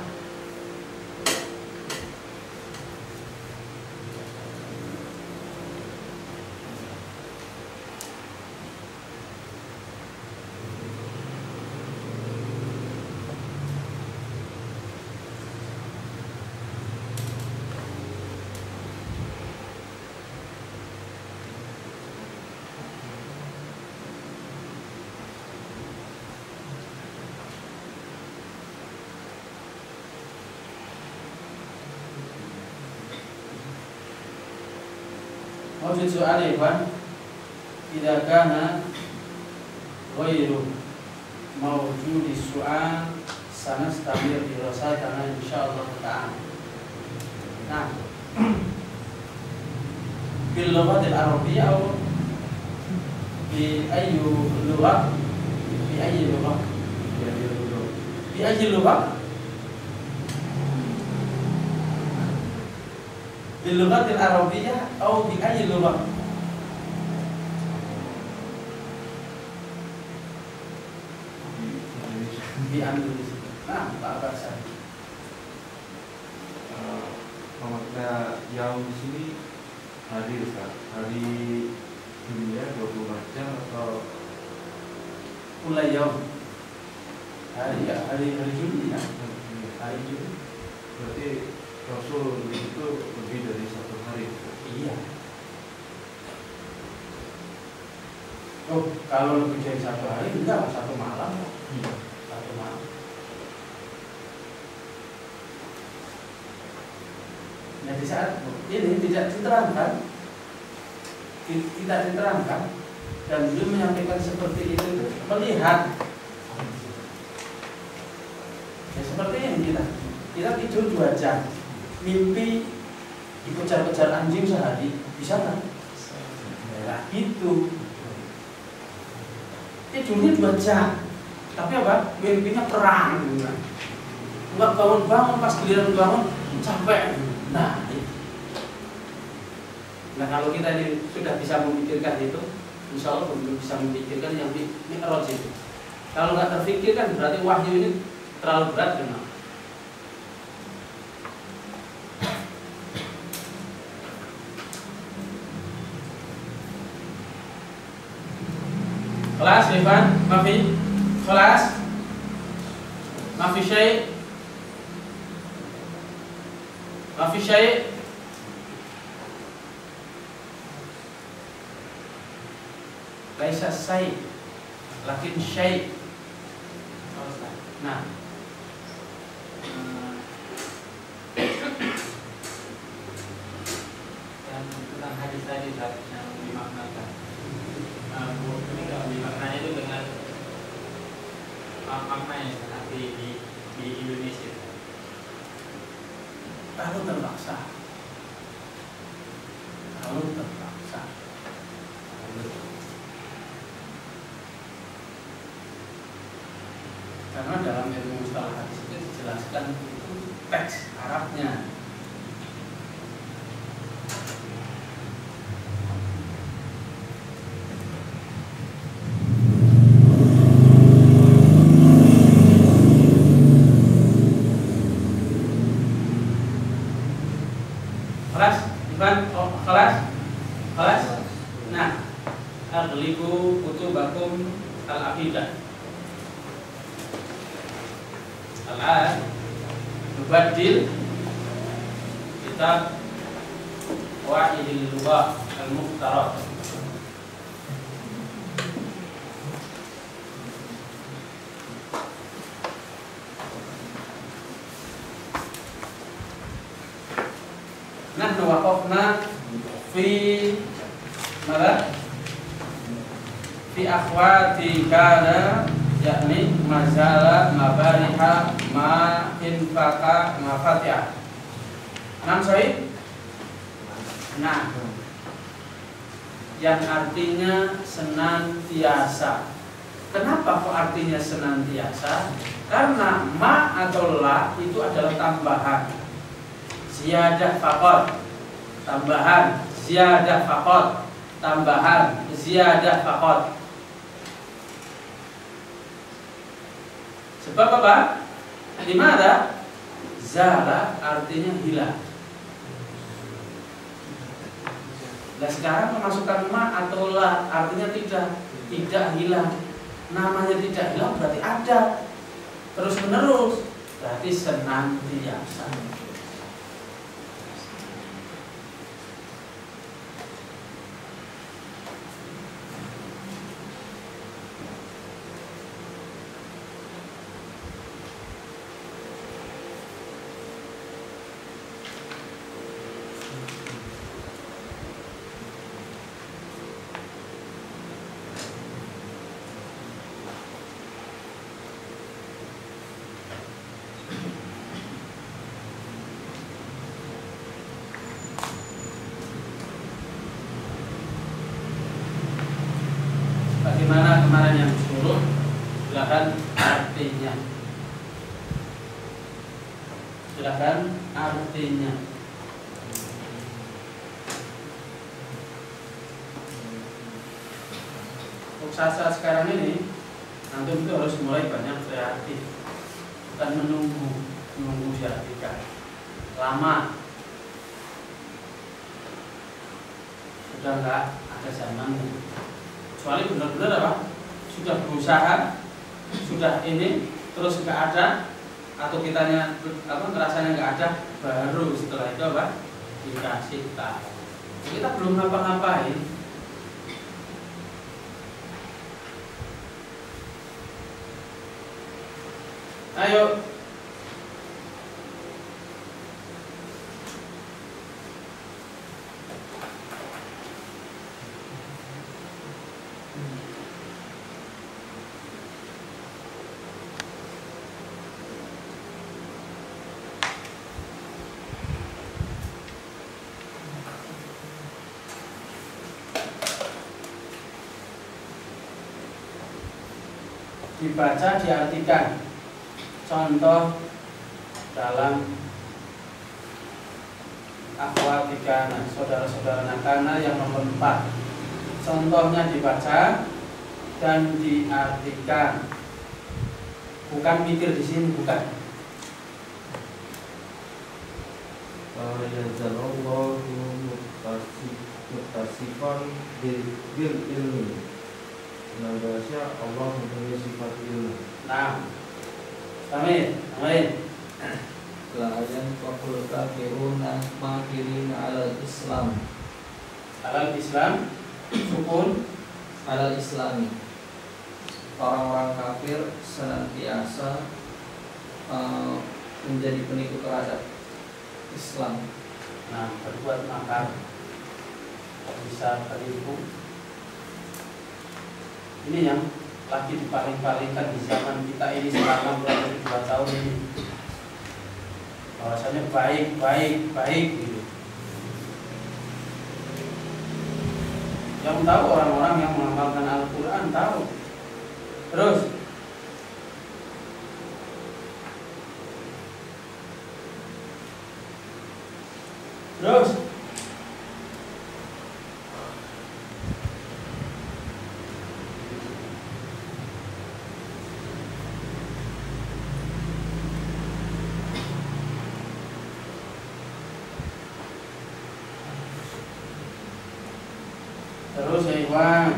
S1: Maksud soalnya Ikhwan, tidak kana ghairu mawjudi soal sanastamir dirasatana insyaallah ta'ala. Nah, bil lughatil arabiyyah atau bi ayyu lughah? Bi ayyi lughah? Bi ayyi lughah? Bil lughatil arabiyyah atau bi ayyi lughah? Bi Indonesia. Nah, Pak Bahasa.
S3: Makna yaum di sini hari Ustaz, hari dunia 24 jam atau
S1: Mulai yaum. Hari dunia. Hari dunia.
S3: berarti Rasul itu lebih dari satu hari.
S1: Iya. Oh, kalau lebih dari satu hari enggak, satu malam. Satu malam. Nah, di saat ini tidak diterangkan, dan beliau menyampaikan seperti itu melihat ya seperti yang kita tidur 2 jam, mimpi dikejar-kejar anjing sehari, bisa nggak? Ya gitu. Tidurnya 2 jam, tapi apa? Mimpinya perang, nggak bangun-bangun, pas giliran bangun capek. Nah, kalau kita ini sudah bisa memikirkan itu, insya Allah belum bisa memikirkan yang di Mi'raj itu. Kalau nggak terfikirkan berarti wahyu ini terlalu berat memang. Kelas, Rifan, mafi, kelas, mafi syai, laisa syai, lakin syai. Nah,
S2: yang tentang hadis tadi yang dimaknakan. Ini kalau dimaknanya itu dengan makna yang seperti di Indonesia.
S1: kalau terpaksa, karena dalam ilmu mustalah hadis itu dijelaskan itu teks Arabnya. Kelas. Nah, aghliqu kutubakum al-aqidah. Al-an nubaddil kitab Qawaidil Lughah al-Mukhtarat. Nahnu waqafna fi mada? Fi akhwati kana, yakni mazala mabariha ma infaka mafatiha. Nam sahih? Nah, yang artinya senantiasa. Kenapa kok artinya senantiasa? Karena ma atau la itu adalah tambahan. Ziyadah faqat, tambahan. Ziyadah faqat, tambahan. Ziyadah faqat. Sebab apa? Dimana? Zala artinya hilang. Nah sekarang memasukkan ma atau la artinya tidak hilang. Namanya tidak hilang berarti ada terus menerus, berarti senantiasa. Bagaimana kemarin yang disuruh? Silakan artinya. Silakan artinya. Untuk saat-saat sekarang ini, nanti itu harus mulai banyak kreatif, bukan menunggu diartikan. Lama sudah enggak ada zamannya. Kecuali benar-benar apa? Sudah berusaha, sudah ini, terus nggak ada, atau kitanya ngerasanya nggak ada, baru setelah itu apa? Dikasih tahu. Kita belum ngapa-ngapain. Ayo. dibaca diartikan. Contoh dalam akhwatika, saudara-saudara nakana yang nomor 4. Contohnya dibaca dan diartikan. Bukan mikir di sini, bukan.
S3: Yazallahu muttasifan bil ilmi. Nabasya Allah mempunyai sifat ilmu.
S1: Nah, amin.
S6: La yanfa'ul kafiruna makirina alal Islam.
S1: Alal Islam, sukun
S6: Alal Islami. Orang-orang kafir senantiasa menjadi penipu terhadap Islam.
S1: Nah, berbuat makar, bisa tertipu. Ini yang lagi dipaling-palingkan di zaman kita ini selama kurang lebih 2 tahun ini. Bahwasanya baik gitu. Yang tahu orang-orang yang mengamalkan Al-Quran tahu. Terus ya Iwan.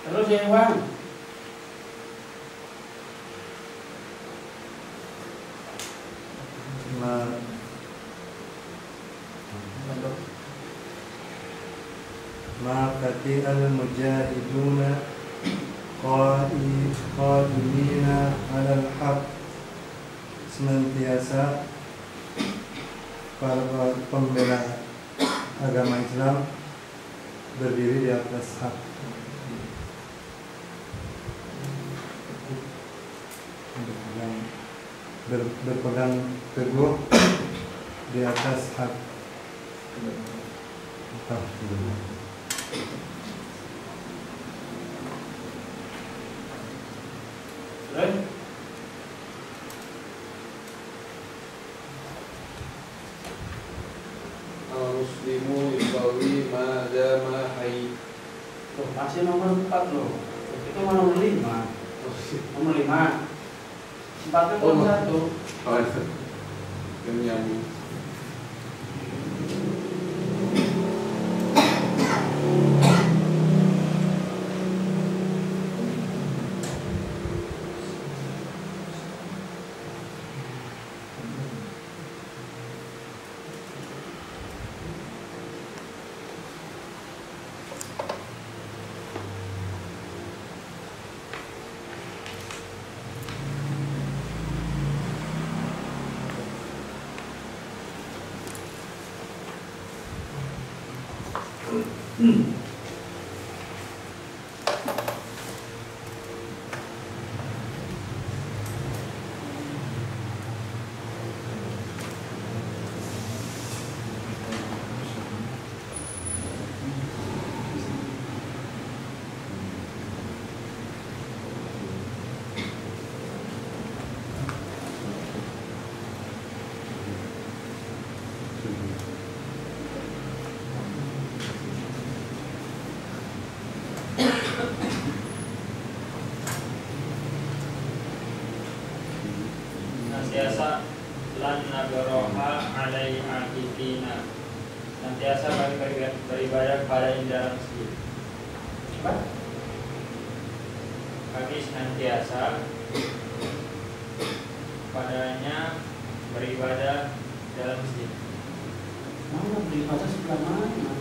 S1: Terus ya Iwan.
S4: Ma'akati al-mujahiduna qa'imina alal haq, senantiasa para pembela agama Islam berdiri di atas hak, berpegang teguh di atas hak.
S3: Al-muslimu yusawi madama hayy.
S1: Tuh, masih nomor 4 loh. Itu nomor 5. Nomor 5. 4 itu nomor 1.
S3: Oh, yang nyambung.
S2: Nantiasa lan nagoroha alai akifina. Nantiasa kami beribadah pada dalam masjid. Kami senantiasa padanya beribadah dalam masjid.
S1: Mana beribadah sebelah mana?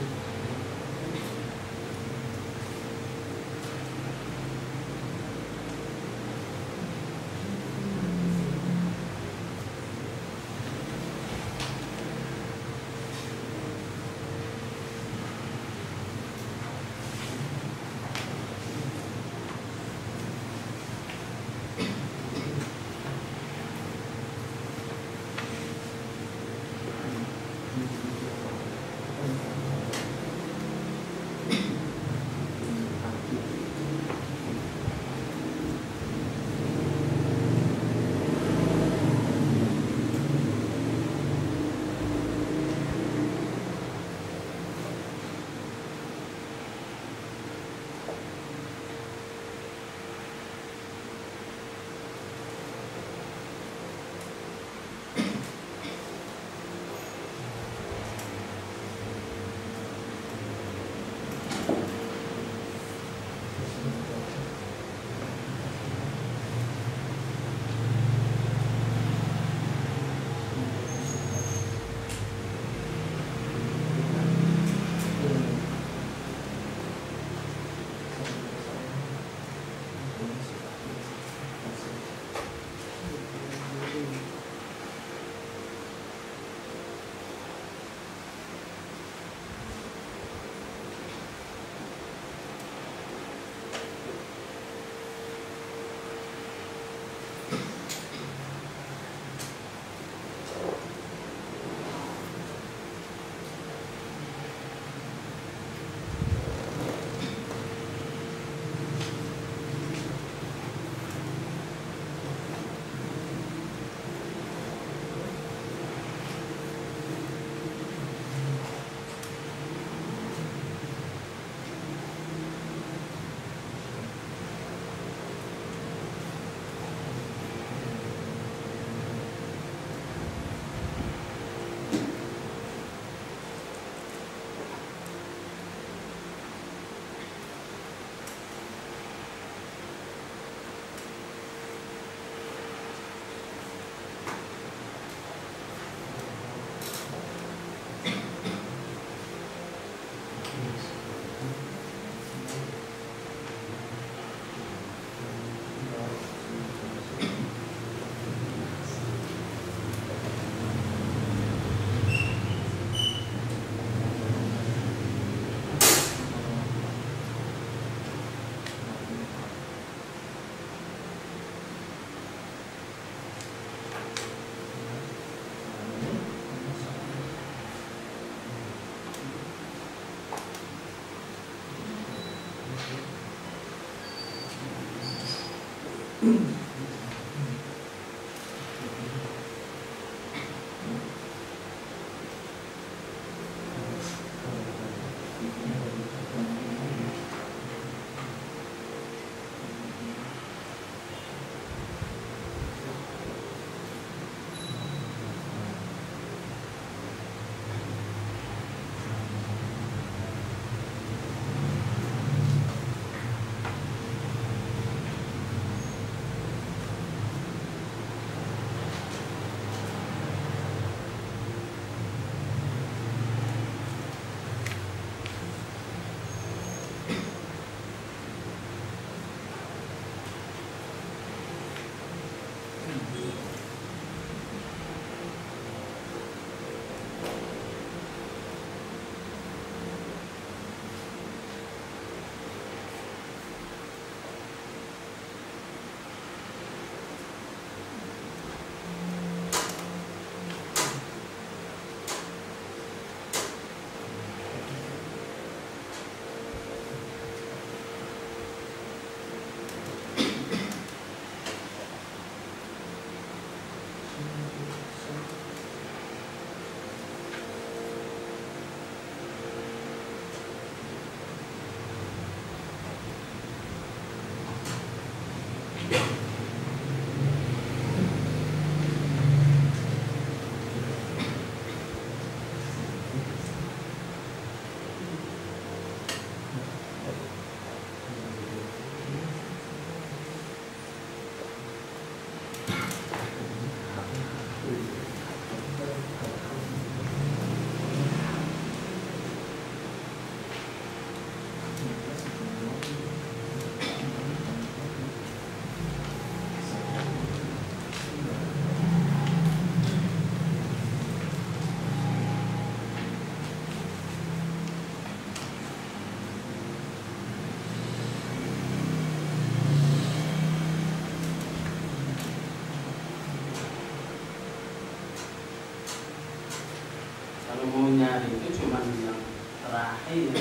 S1: Kalau mau nyari itu cuma yang terakhir,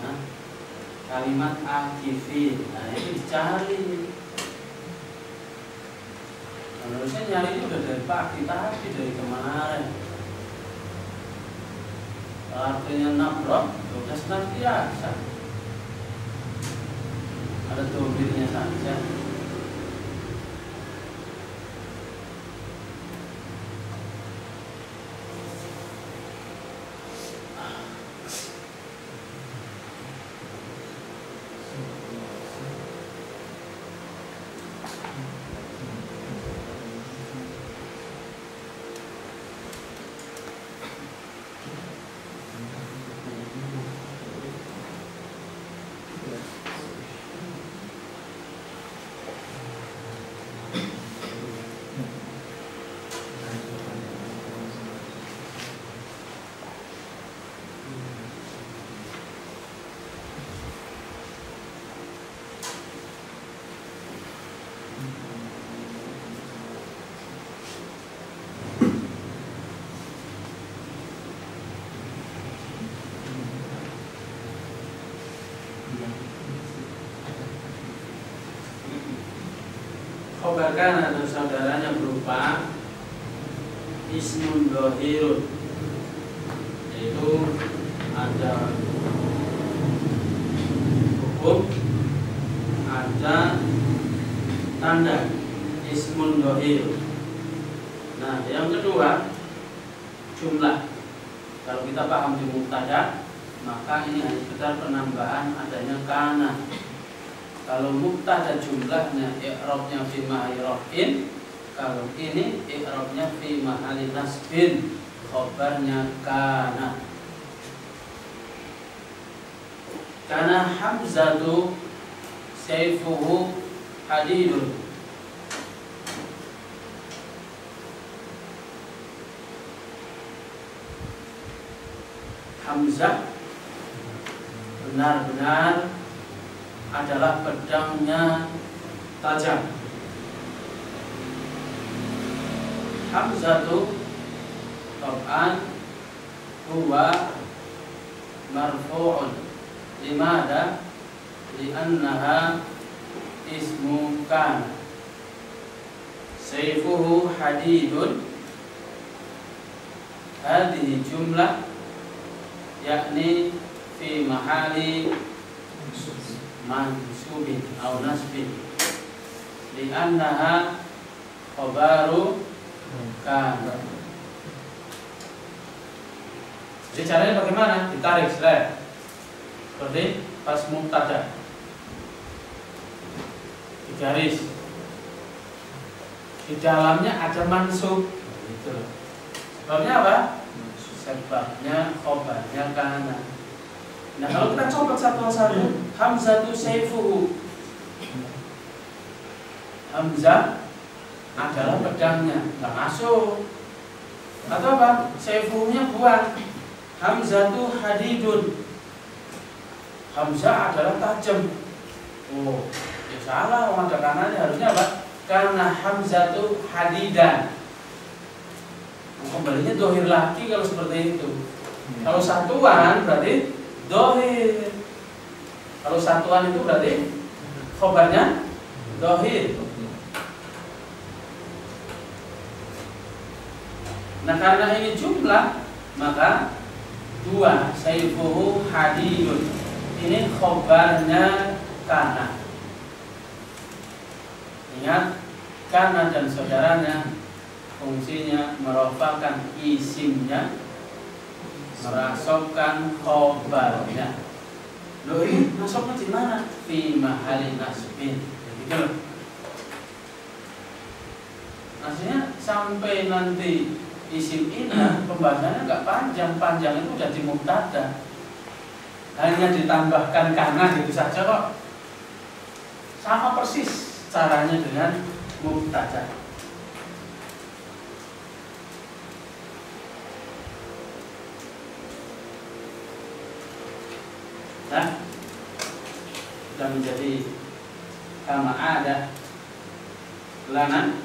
S1: nah, kalimat akifin, nah itu dicari. Harusnya nyari itu udah dari pagi tadi, dari kemarin. Artinya nabrok, sudah senantiasa. Ada domirnya saja. Khobarkan atau saudaranya berupa ismun dohirun, yaitu ada hukum, ada tanda ismun dohir. Nah, yang kedua jumlah. Kalau kita paham di mubtada, maka ini hanya sekedar penambahan adanya kana. Kalau mubtada jumlahnya i'rabnya fi mahalli raf'in, kalau ini i'rabnya fi mahalli nasbin, khabarnya kana. Kana Hamzatu sayfuhu hadidun. Hamzah benar-benar adalah pedangnya tajam. Hamzatu tab'an huwa marfu'un. Limada? Li'annaha ismu kana. Sayfuhu hadidun. Hadhihi jumlah yakni fi mahali mansubin atau nasbin li'annaha khabaru kana. Jadi caranya bagaimana? Ditarik slide seperti pas mubtada di garis, di dalamnya ada mansub gitu. Sebabnya apa? Sebabnya khobarnya kana. Nah kalau kita coba satu-satu, hamzatu sayfuhu, hamzah adalah pedangnya, nggak masuk. Atau apa? Sayfuhunya buang. Hamzatu hadidun, hamzah adalah tajam. Oh, ya salah, orang ada kanannya, harusnya apa? Karena hamzatu hadidan. Kembalinya dohir lagi kalau seperti itu. Kalau satuan berarti dohir. Kalau satuan itu berarti khobarnya dohir. Nah karena ini jumlah, maka dua, sayfuhu hadidun, ini khobarnya kana. Ingat, kana dan saudaranya fungsinya merofakan isimnya, merasukkan khobarnya. Loh ini masuknya di mana? Fi mahali nasbin. Gitu loh. Maksudnya sampai nanti isim inna pembahasannya nggak panjang itu udah di mubtada. Hanya ditambahkan kana gitu saja kok. Sama persis caranya dengan mubtada. Nah, sudah menjadi kama ada lana.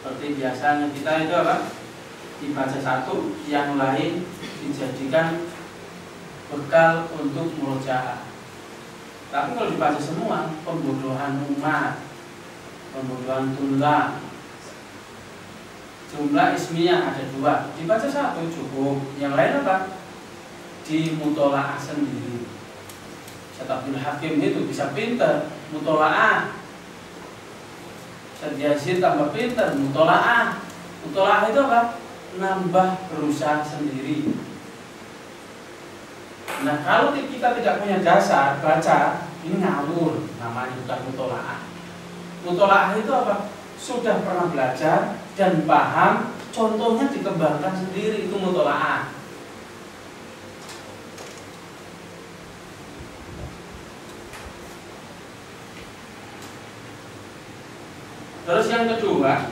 S1: Seperti biasanya kita itu apa? Dibaca satu, yang lain dijadikan bekal untuk murojaah. Tapi kalau dibaca semua, pembodohan umat, pembodohan tunda. Jumlah ismiyah ada dua, dibaca satu cukup. Yang lain apa? Dimutolaah sendiri. Syekh Abdul Hakim itu bisa pinter mutolaah. Syekh Yazid tambah pinter mutolaah. Mutolaah itu apa? Nambah berusaha sendiri. Nah kalau kita tidak punya dasar baca, ini ngawur, namanya bukan mutolaah. Mutolaah itu apa? Sudah pernah belajar dan paham, contohnya dikembangkan sendiri, itu mutolaah. Terus yang kedua,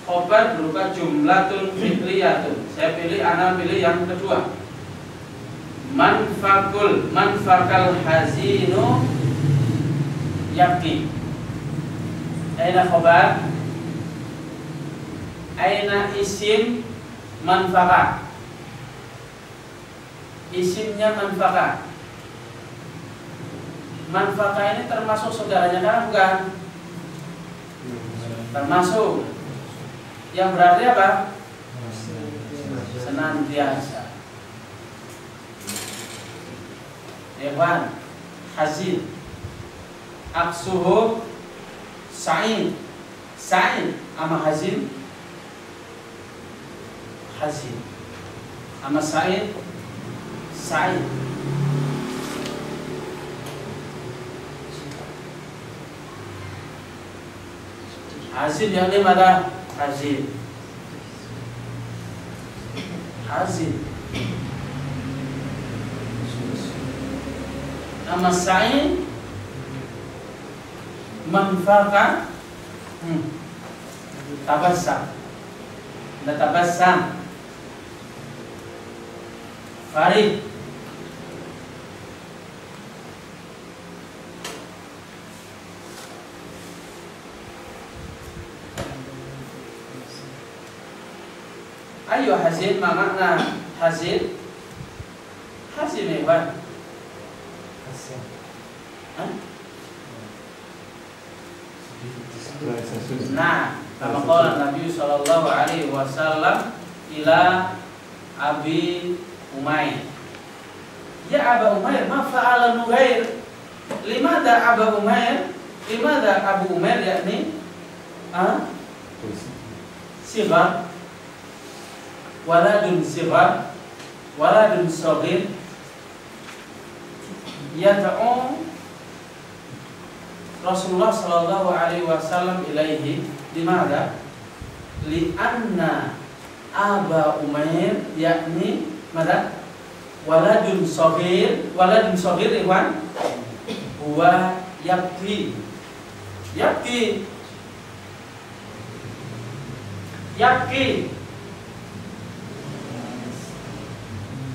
S1: khobar berupa jumlatun fi'liyatun. Saya pilih yang kedua. Manfakal hazinu yaqi. Aina khobar? Aina isim manfakah? Isimnya manfakah. Manfakah ini termasuk saudaranya kan bukan? Termasuk. Yang berarti apa? Senantiasa. Hewan, hazin. Aksuhu sa'in. Sa'in ama hazin. Hazin ama sa'in. Sa'in. Hazin yang ini mana? Hazin. Hazin. Nama sa'in manfaka tabassam. Ada tabassam. Farid. Ayo hazin, makna hazin. Hazin hewan. Nah, kama qala Nabi sallallahu alaihi wasallam ila Abi Umair. Ya Aba Umair, ma fa'ala Nughair? Limada Aba Umair? Limada Abu Umair yakni sighar, waladun sighar, waladun saghir yad'u Rasulullah sallallahu alaihi wasallam ilaihi. Dimana? Li'anna Aba Umair yakni mada? Waladun saghir ikhwan huwa yabki.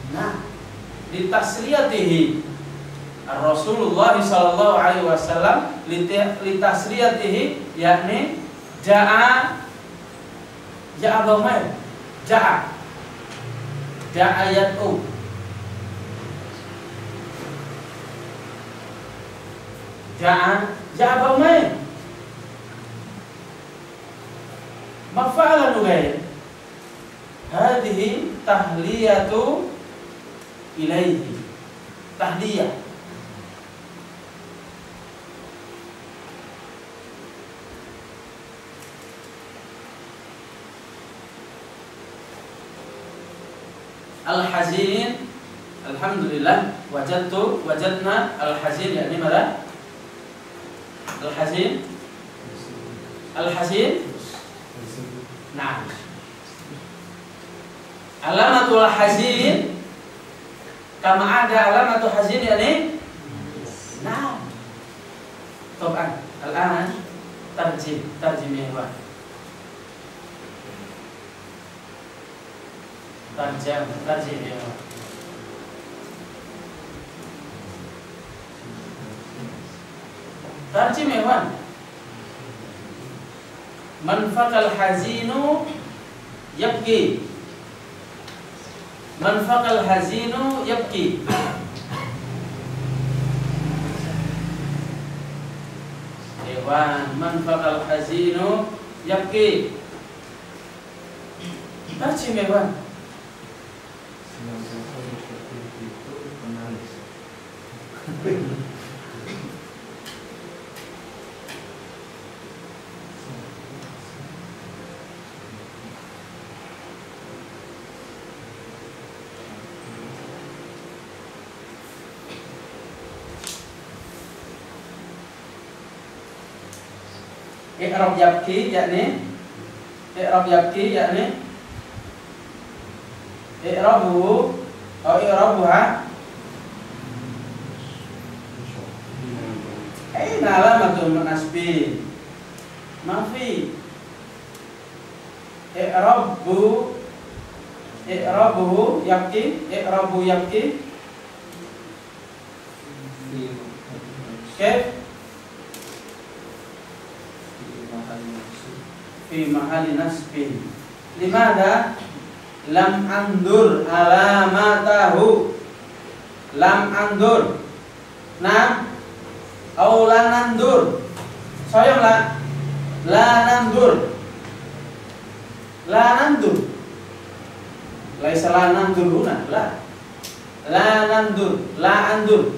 S1: Nah, di tasriyatihi Rasulullah sallallahu alaihi wasallam li tasriyatihi yakni ja'a Aba Umair, ja'a yad'u. Ja'a Aba Umair. Ma fa'ala Nughair? Hadhihi tahliyatu ilaihi. Tahliyah. Al-hazin, alhamdulillah wajadna al-hazin yakni mana? Al-hazin. Nah, alamatul hazin kama ada alamatul hazin yakni nah. Taban al-an tarjim ya Pak. Tarjim ya Pak. Tarjim ya Pak. Man faqal hazinu yabki. Man faqal hazinu yabki. Ewan, man faqal hazinu yabki. Tarjim ya Pak. I'rab yabki yakni i'rabuhu atau i'rabuha aina alamatul nasbi mafi i'rabuhu yabki kif fi mahali nasbin. Limada? Lam andur alamatahu. Lam andur. Nah, au la nandur. Soyong la. La nandur. La nandur. Laisa la nandur huna. La. La nandur. La andur.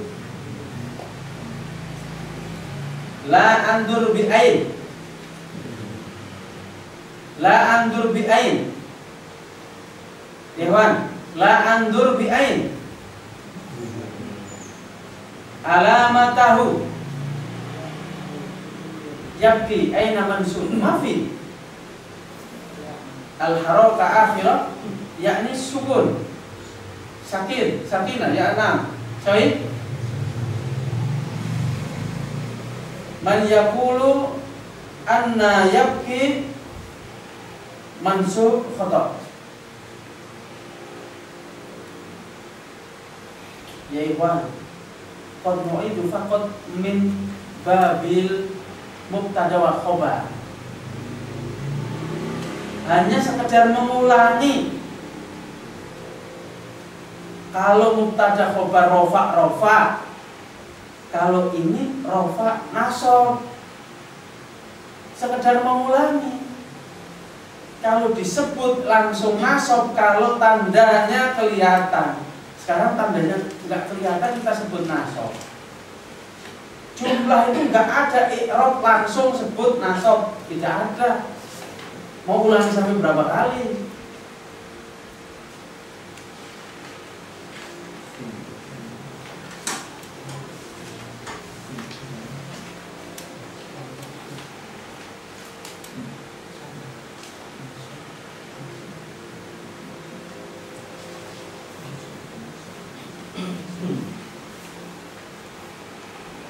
S1: La andur bi ain. La andur bi ain. Ikhwan, la andur bi ain. Alamatahu yabki aina mansub mafi. Al-haraka akhirah yakni sukun. Sakinah ya enam. Sahih. Man yaqulu anna yabki mansub khata. Ya ikhwan, qad nu'idu faqat min babil mubtada wa khabar. Hanya sekedar mengulangi. Kalau mubtada khabar rofa. Kalau ini rofa nasab. sekedar mengulangi. Kalau disebut langsung nasab kalau tandanya kelihatan. Sekarang tandanya nggak kelihatan, kita sebut nasab. Jumlah itu nggak ada i'rab langsung sebut nasab, tidak ada. Mau ulangi sampai berapa kali?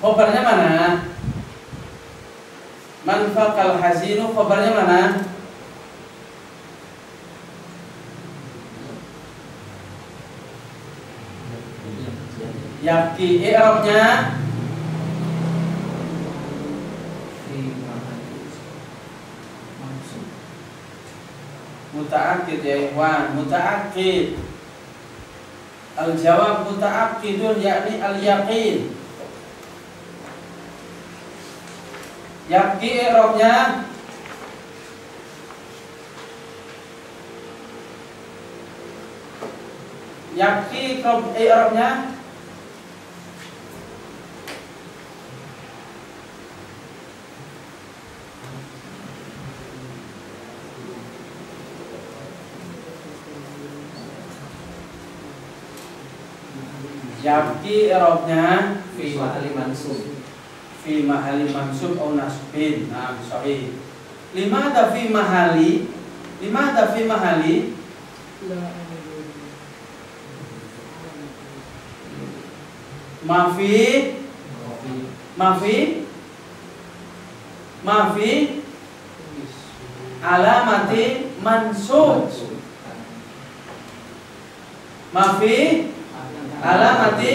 S1: Khobarnya mana? Man faqal hazinu, khobarnya mana? Yabki, i'rabnya muta'akkid ya ikhwan, muta'akkid. Al-jawab muta'akkidun yakni al-yaqin. Yabki i'rabnya yabki i'rabnya yabki i'rabnya
S6: fi mahali mansub.
S1: Fi mahali mansub atau nasbin. Nah, sahih. Limada fi mahali? Limada fi mahali? Mafi alamati mansub. Mafi alamati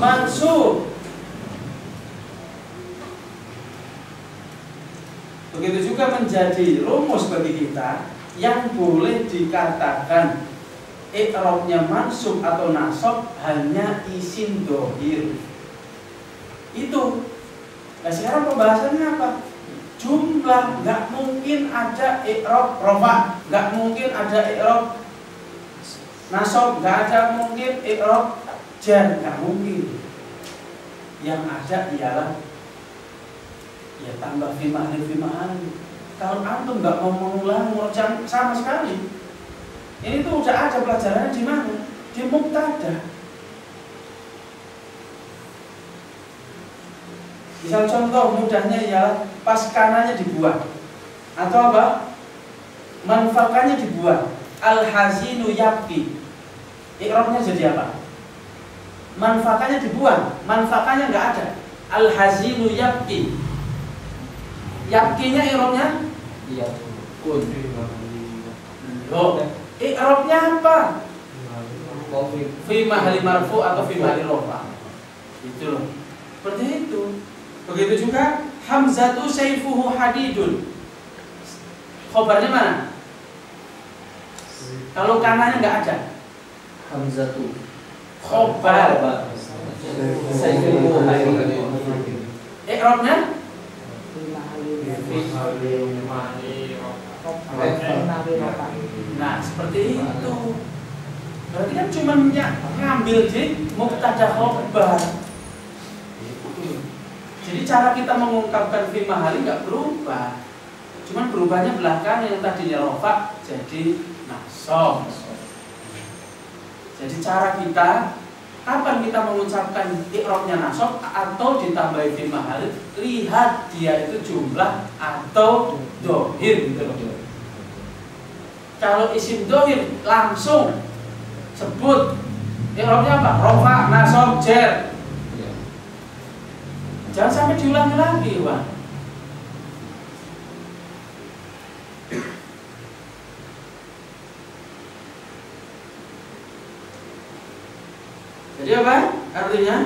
S1: mansub. Begitu juga menjadi rumus bagi kita yang boleh dikatakan i'rabnya mansub atau nasab hanya isim dohir. Itu. Nah sekarang pembahasannya apa? Jumlah, nggak mungkin ada i'rab rofa, nggak mungkin ada i'rab nasab, nggak ada mungkin i'rab jar, nggak mungkin. Yang ada ialah ya tambah fi mahali. Kalau antum nggak mau mengulang sama sekali, ini tuh udah ada pelajarannya di mana? Di mubtada. Misal contoh mudahnya ya pas kanannya dibuang atau apa? Manfakannya dibuang. Al-hazinu yabki. I'rabnya jadi apa? Manfakannya dibuang, manfakannya nggak ada. Al-hazinu yabki. Yabkinya i'rabnya?
S6: Iya. Kun.
S1: Loh, i'rabnya apa? Fi mahali marfu atau fi mahali rafa. Itu loh. Seperti itu. Begitu juga hamzatu sayfuhu hadidun. Khobarnya mana? Kalau kanannya nggak ada.
S6: Hamzatu.
S1: Khobar.
S6: Sayfuhu hadidun.
S1: I'rabnya? Nah, seperti itu. Berarti kan cuma ngambil di mubtada khobar. Jadi cara kita mengungkapkan fi mahali nggak berubah. Cuman berubahnya belakang yang tadinya rofa jadi nasab. Jadi cara kita kapan kita mengucapkan i'rabnya nasab atau ditambahi fi mahali, lihat dia itu jumlah atau dohir gitu loh. Kalau isim dohir langsung sebut i'rabnya apa? Rofa, nasab, jar. Jangan sampai diulangi lagi, Pak. Jadi apa artinya?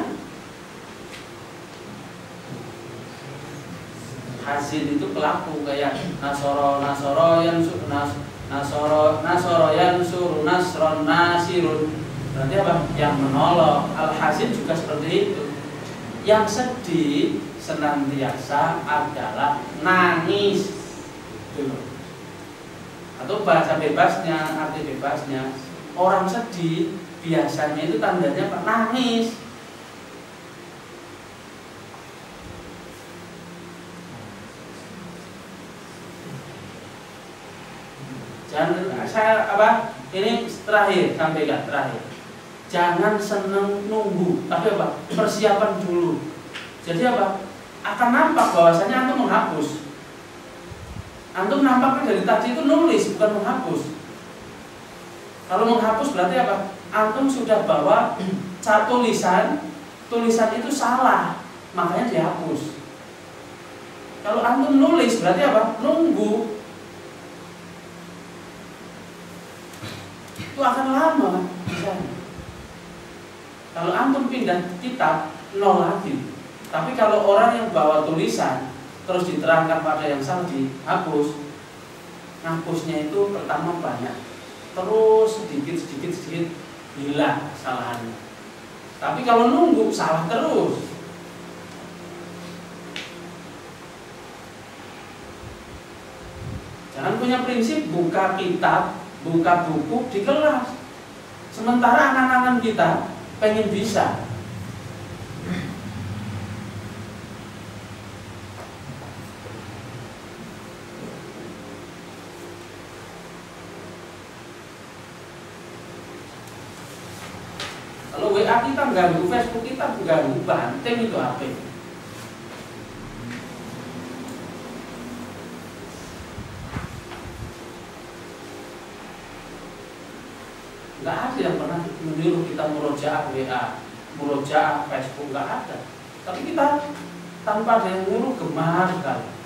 S1: Hasil itu pelaku kayak nasoro yansur nasron nasirun. Berarti apa? Yang menolong. Al-hasil juga seperti itu. Yang sedih senantiasa adalah nangis. Gitu loh. Atau bahasa bebasnya, arti bebasnya, orang sedih biasanya itu tandanya apa? Nangis. Jangan saya apa? Ini terakhir, sampaikan terakhir. Jangan seneng nunggu, tapi apa? Persiapan dulu. Jadi apa? Akan nampak bahwasanya antum menghapus. Antum nampaknya dari tadi itu nulis, bukan menghapus. Kalau menghapus berarti apa? Antum sudah bawa tulisan itu salah, makanya dihapus. Kalau antum nulis berarti apa? Nunggu. Itu akan lama misalnya. Kalau antum pindah kitab, nol lagi. Tapi kalau orang yang bawa tulisan terus diterangkan pada yang salah dihapus, ngapusnya itu pertama banyak, terus sedikit hilang kesalahannya. Tapi kalau nunggu salah terus. Jangan punya prinsip buka kitab, buka buku di kelas. Sementara anak-anak kita pengen bisa. Kalau WA kita ganggu, Facebook kita ganggu, banteng itu HP. Nggak ada yang pernah menyuruh kita murojaah WA, murojaah Facebook, nggak ada. Tapi kita tanpa ada yang nyuruh gemar sekali.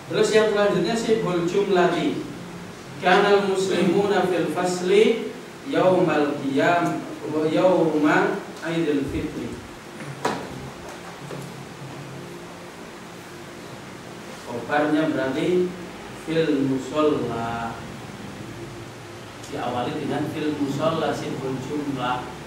S1: Terus yang selanjutnya sibul jumlati. Kana muslimuna fil fasli yaumal qiyam wa yauma Idul Fitri. Kobarnya berarti fil musolla. Diawali dengan fil musolla sibul jumlah.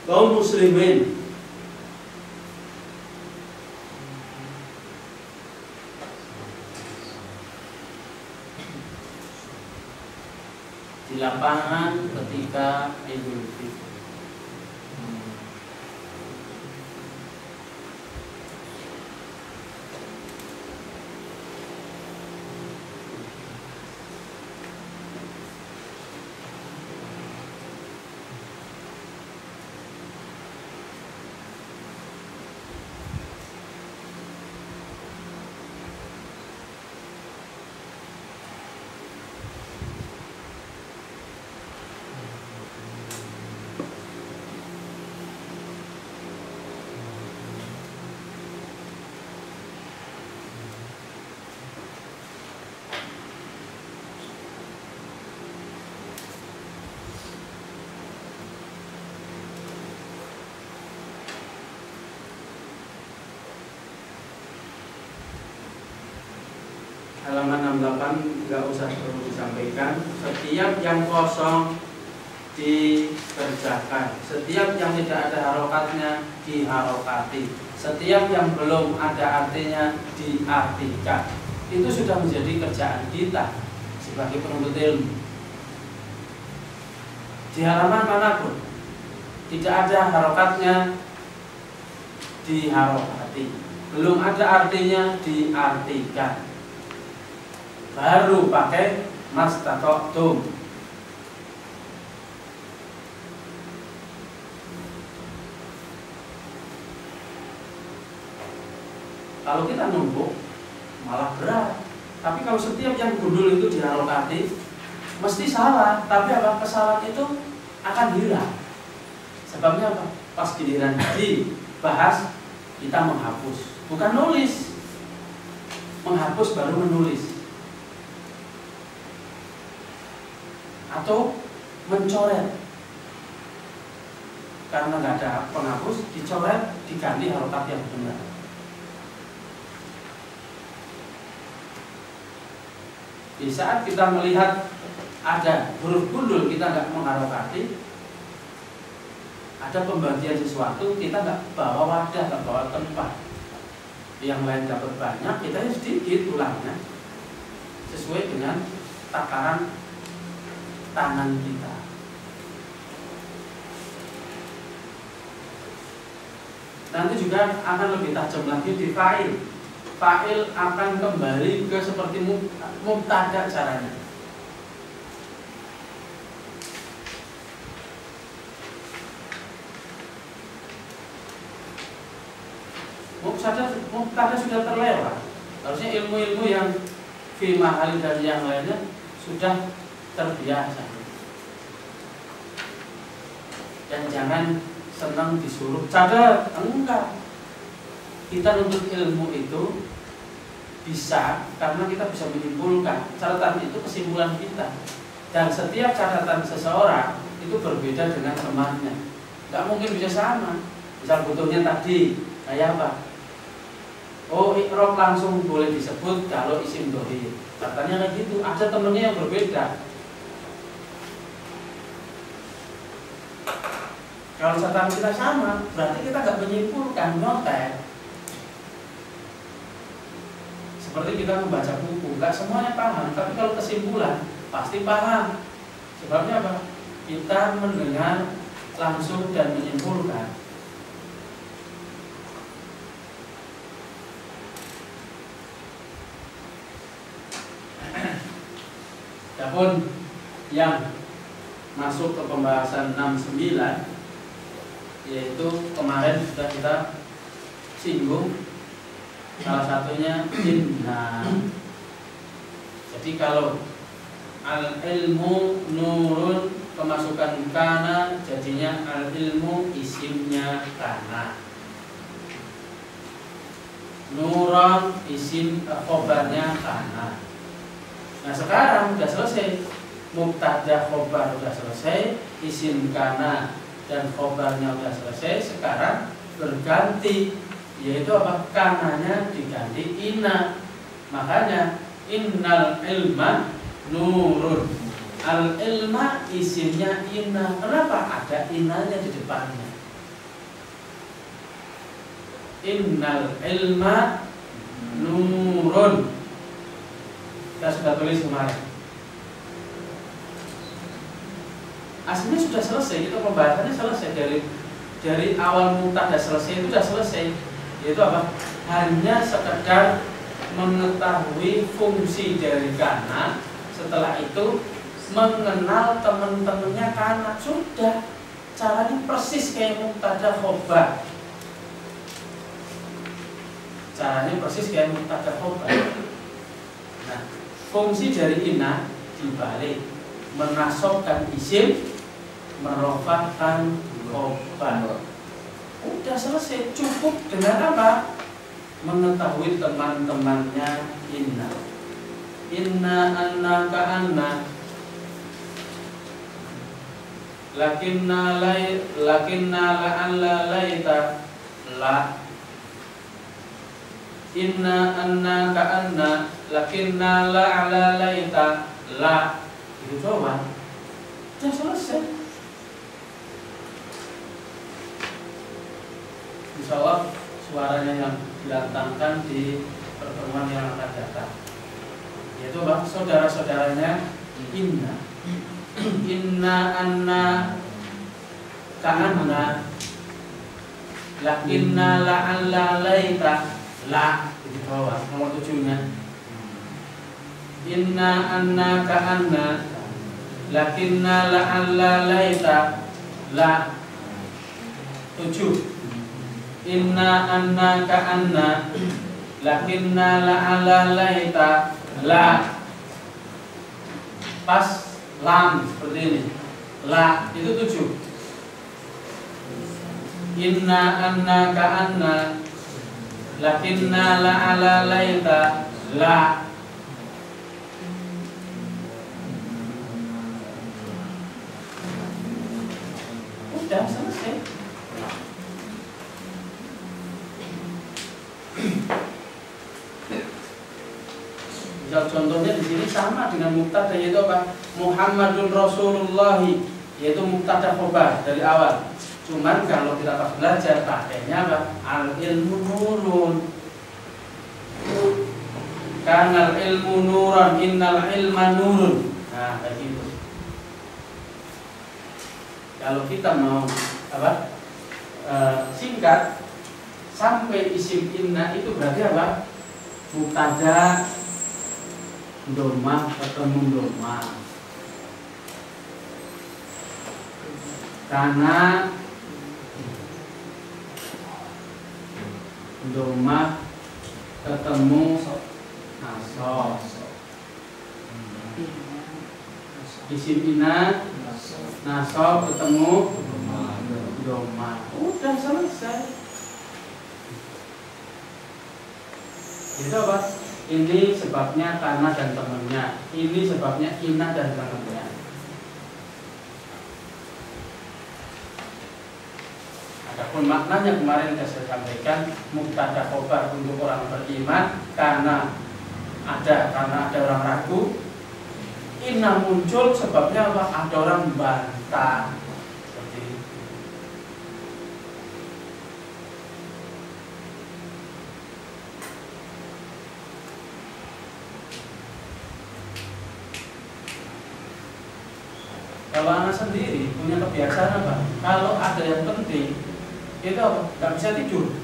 S1: Kaum muslimin di lapangan ketika Idul Fitri. Halaman 68 nggak usah perlu disampaikan. Setiap yang kosong dikerjakan, setiap yang tidak ada harokatnya diharokati, setiap yang belum ada artinya diartikan. Itu sudah menjadi kerjaan kita sebagai penuntut ilmu. Di halaman manapun tidak ada harokatnya diharokati, belum ada artinya diartikan. Baru pakai mastata'tum. Kalau kita numpuk malah berat. Tapi kalau setiap yang gundul itu diharokati, mesti salah, tapi apa, kesalahan itu akan hilang. Sebabnya apa? Pas giliran dibahas kita menghapus, bukan nulis. Menghapus baru menulis, atau mencoret. Karena nggak ada penghapus, dicoret, diganti harokat yang benar. Di saat kita melihat ada huruf gundul, kita nggak mengharokati, ada pembagian sesuatu, kita nggak bawa wadah, nggak bawa tempat. Yang lain dapat banyak, kita sedikit ulangnya sesuai dengan takaran tangan kita. Nanti juga akan lebih tajam lagi di fa'il. Fa'il akan kembali ke seperti mubtada caranya. Mubtada sudah terlewat. Harusnya ilmu-ilmu yang fi mahali dan yang lainnya sudah terbiasa. Dan jangan senang disuruh cadar, enggak. Kita nuntut ilmu itu bisa karena kita bisa menyimpulkan. Catatan itu kesimpulan kita. Dan setiap catatan seseorang itu berbeda dengan temannya. Enggak mungkin bisa sama. Misal butuhnya tadi kayak apa? Oh, i'rab langsung boleh disebut kalau isim dhohir. Katanya kayak gitu. Ada temennya yang berbeda. Kalau catatan kita sama, berarti kita nggak menyimpulkan, nyontek. Seperti kita membaca buku, nggak semuanya paham, tapi kalau kesimpulan pasti paham. Sebabnya apa? Kita mendengar langsung dan menyimpulkan. Adapun yang masuk ke pembahasan 69, yaitu kemarin sudah kita singgung, salah satunya inna. Jadi kalau al ilmu nurun kemasukan kana, jadinya al ilmu isimnya kana. Nuron isim khobarnya kana. Nah sekarang sudah selesai, mubtada khobar sudah selesai, isim kana dan khobarnya sudah selesai. Sekarang berganti, yaitu apa? Kananya diganti inna. Makanya innal ilma nurun. Al ilma isimnya inna. Kenapa? Ada innanya di depannya. Innal ilma nurun. Kita sudah tulis kemarin. Aslinya sudah selesai, itu pembahasannya selesai dari awal mubtada selesai itu sudah selesai. Yaitu apa? Hanya sekedar mengetahui fungsi dari kana. Setelah itu mengenal teman-temannya kana. Sudah, caranya persis kayak mubtada khobar. Caranya persis kayak mubtada khobar. Nah, fungsi dari inna dibalik, menasobkan isim, merofakkan khobar. Udah selesai, cukup dengan apa? Mengetahui teman-temannya inna. Inna anna ka anna, lakinna la'alla laita la. Inna anna ka anna, lakinna la'alla laita la. Itu doang. Udah selesai. Insya Allah suaranya yang dilantangkan di pertemuan yang akan datang, yaitu saudara-saudaranya inna. Inna anna ka anna, lakinna la'alla laita la. Itu bawah nomor 7-nya. Inna anna ka anna, lakinna la'alla laita la. 7. Inna anna ka anna, lakinna la'alla laita la. Pas lam seperti ini. La itu 7. Inna anna ka anna lakinna la ala laita la. Udah selesai. Misal contohnya di sini sama dengan mubtada, yaitu apa? Muhammadun Rasulullah, yaitu mubtada khobar dari awal. Cuman kalau kita pas belajar pakainya apa? Al ilmu nurun. Kanal ilmu nuran, innal ilma nurun. Nah, kayak gitu. Kalau kita mau apa? Singkat sampai isim inna itu berarti apa? Mubtada domah ketemu domah. Karena domah ketemu nasab. Isim inna nasab ketemu domah. Udah selesai. Itu apa? Ini sebabnya karena dan temannya. Ini sebabnya inna dan temannya. Adapun maknanya kemarin saya sampaikan, mubtada khobar untuk orang beriman karena ada orang ragu. Inna muncul sebabnya apa? Ada orang bantah. Seperti itu. Kalau anak sendiri punya kebiasaan apa? Kalau ada yang penting, itu apa? Gak bisa tidur.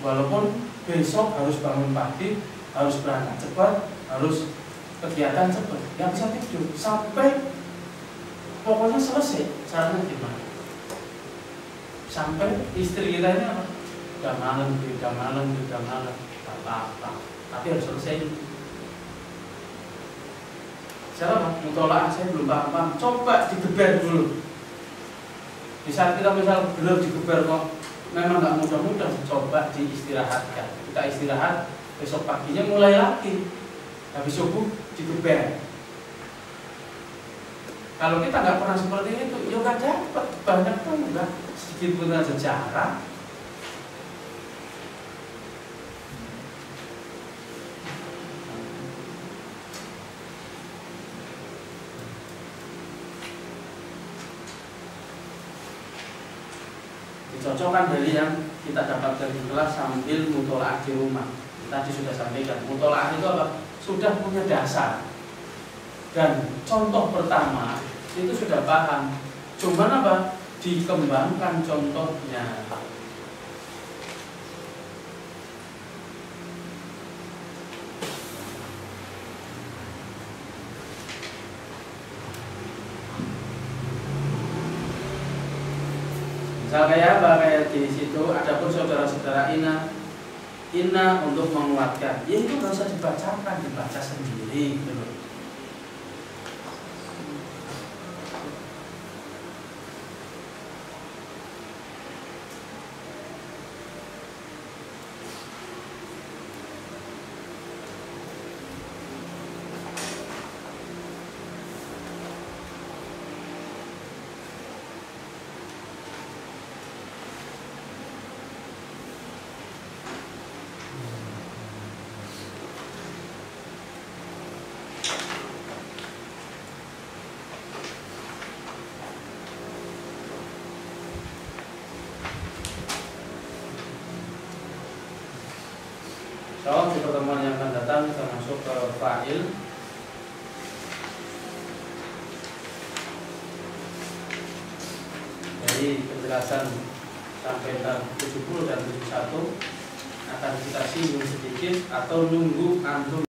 S1: Walaupun besok harus bangun pagi, harus berangkat cepat, harus kegiatan cepat, gak bisa tidur sampai pokoknya selesai. Caranya gimana? Sampai istri kita ini apa? Udah malam, apa-apa, tapi harus selesai. Siapa? Mutolak saya belum paham. Coba digeber dulu. Di saat kita misal belum digeber kok memang nggak mudah-mudah, coba diistirahatkan. Kita istirahat, besok paginya mulai lagi. Habis subuh digeber. Kalau kita nggak pernah seperti itu, ya nggak dapat banyak tuh nggak sedikit pun aja jarang. Dicocokkan dari yang kita dapatkan di kelas sambil mutolaah di rumah. Tadi sudah sampaikan, mutolaah itu apa? Sudah punya dasar. Dan contoh pertama itu sudah paham. Cuman apa? Dikembangkan contohnya. Misal kayak apa? Kayak di situ, adapun saudara-saudara inna untuk menguatkan. Ya itu nggak usah dibacakan, dibaca sendiri gitu loh. So, di pertemuan yang akan datang kita masuk ke fa'il. Jadi penjelasan sampai tab 70 dan 71 akan kita singgung sedikit atau nunggu antum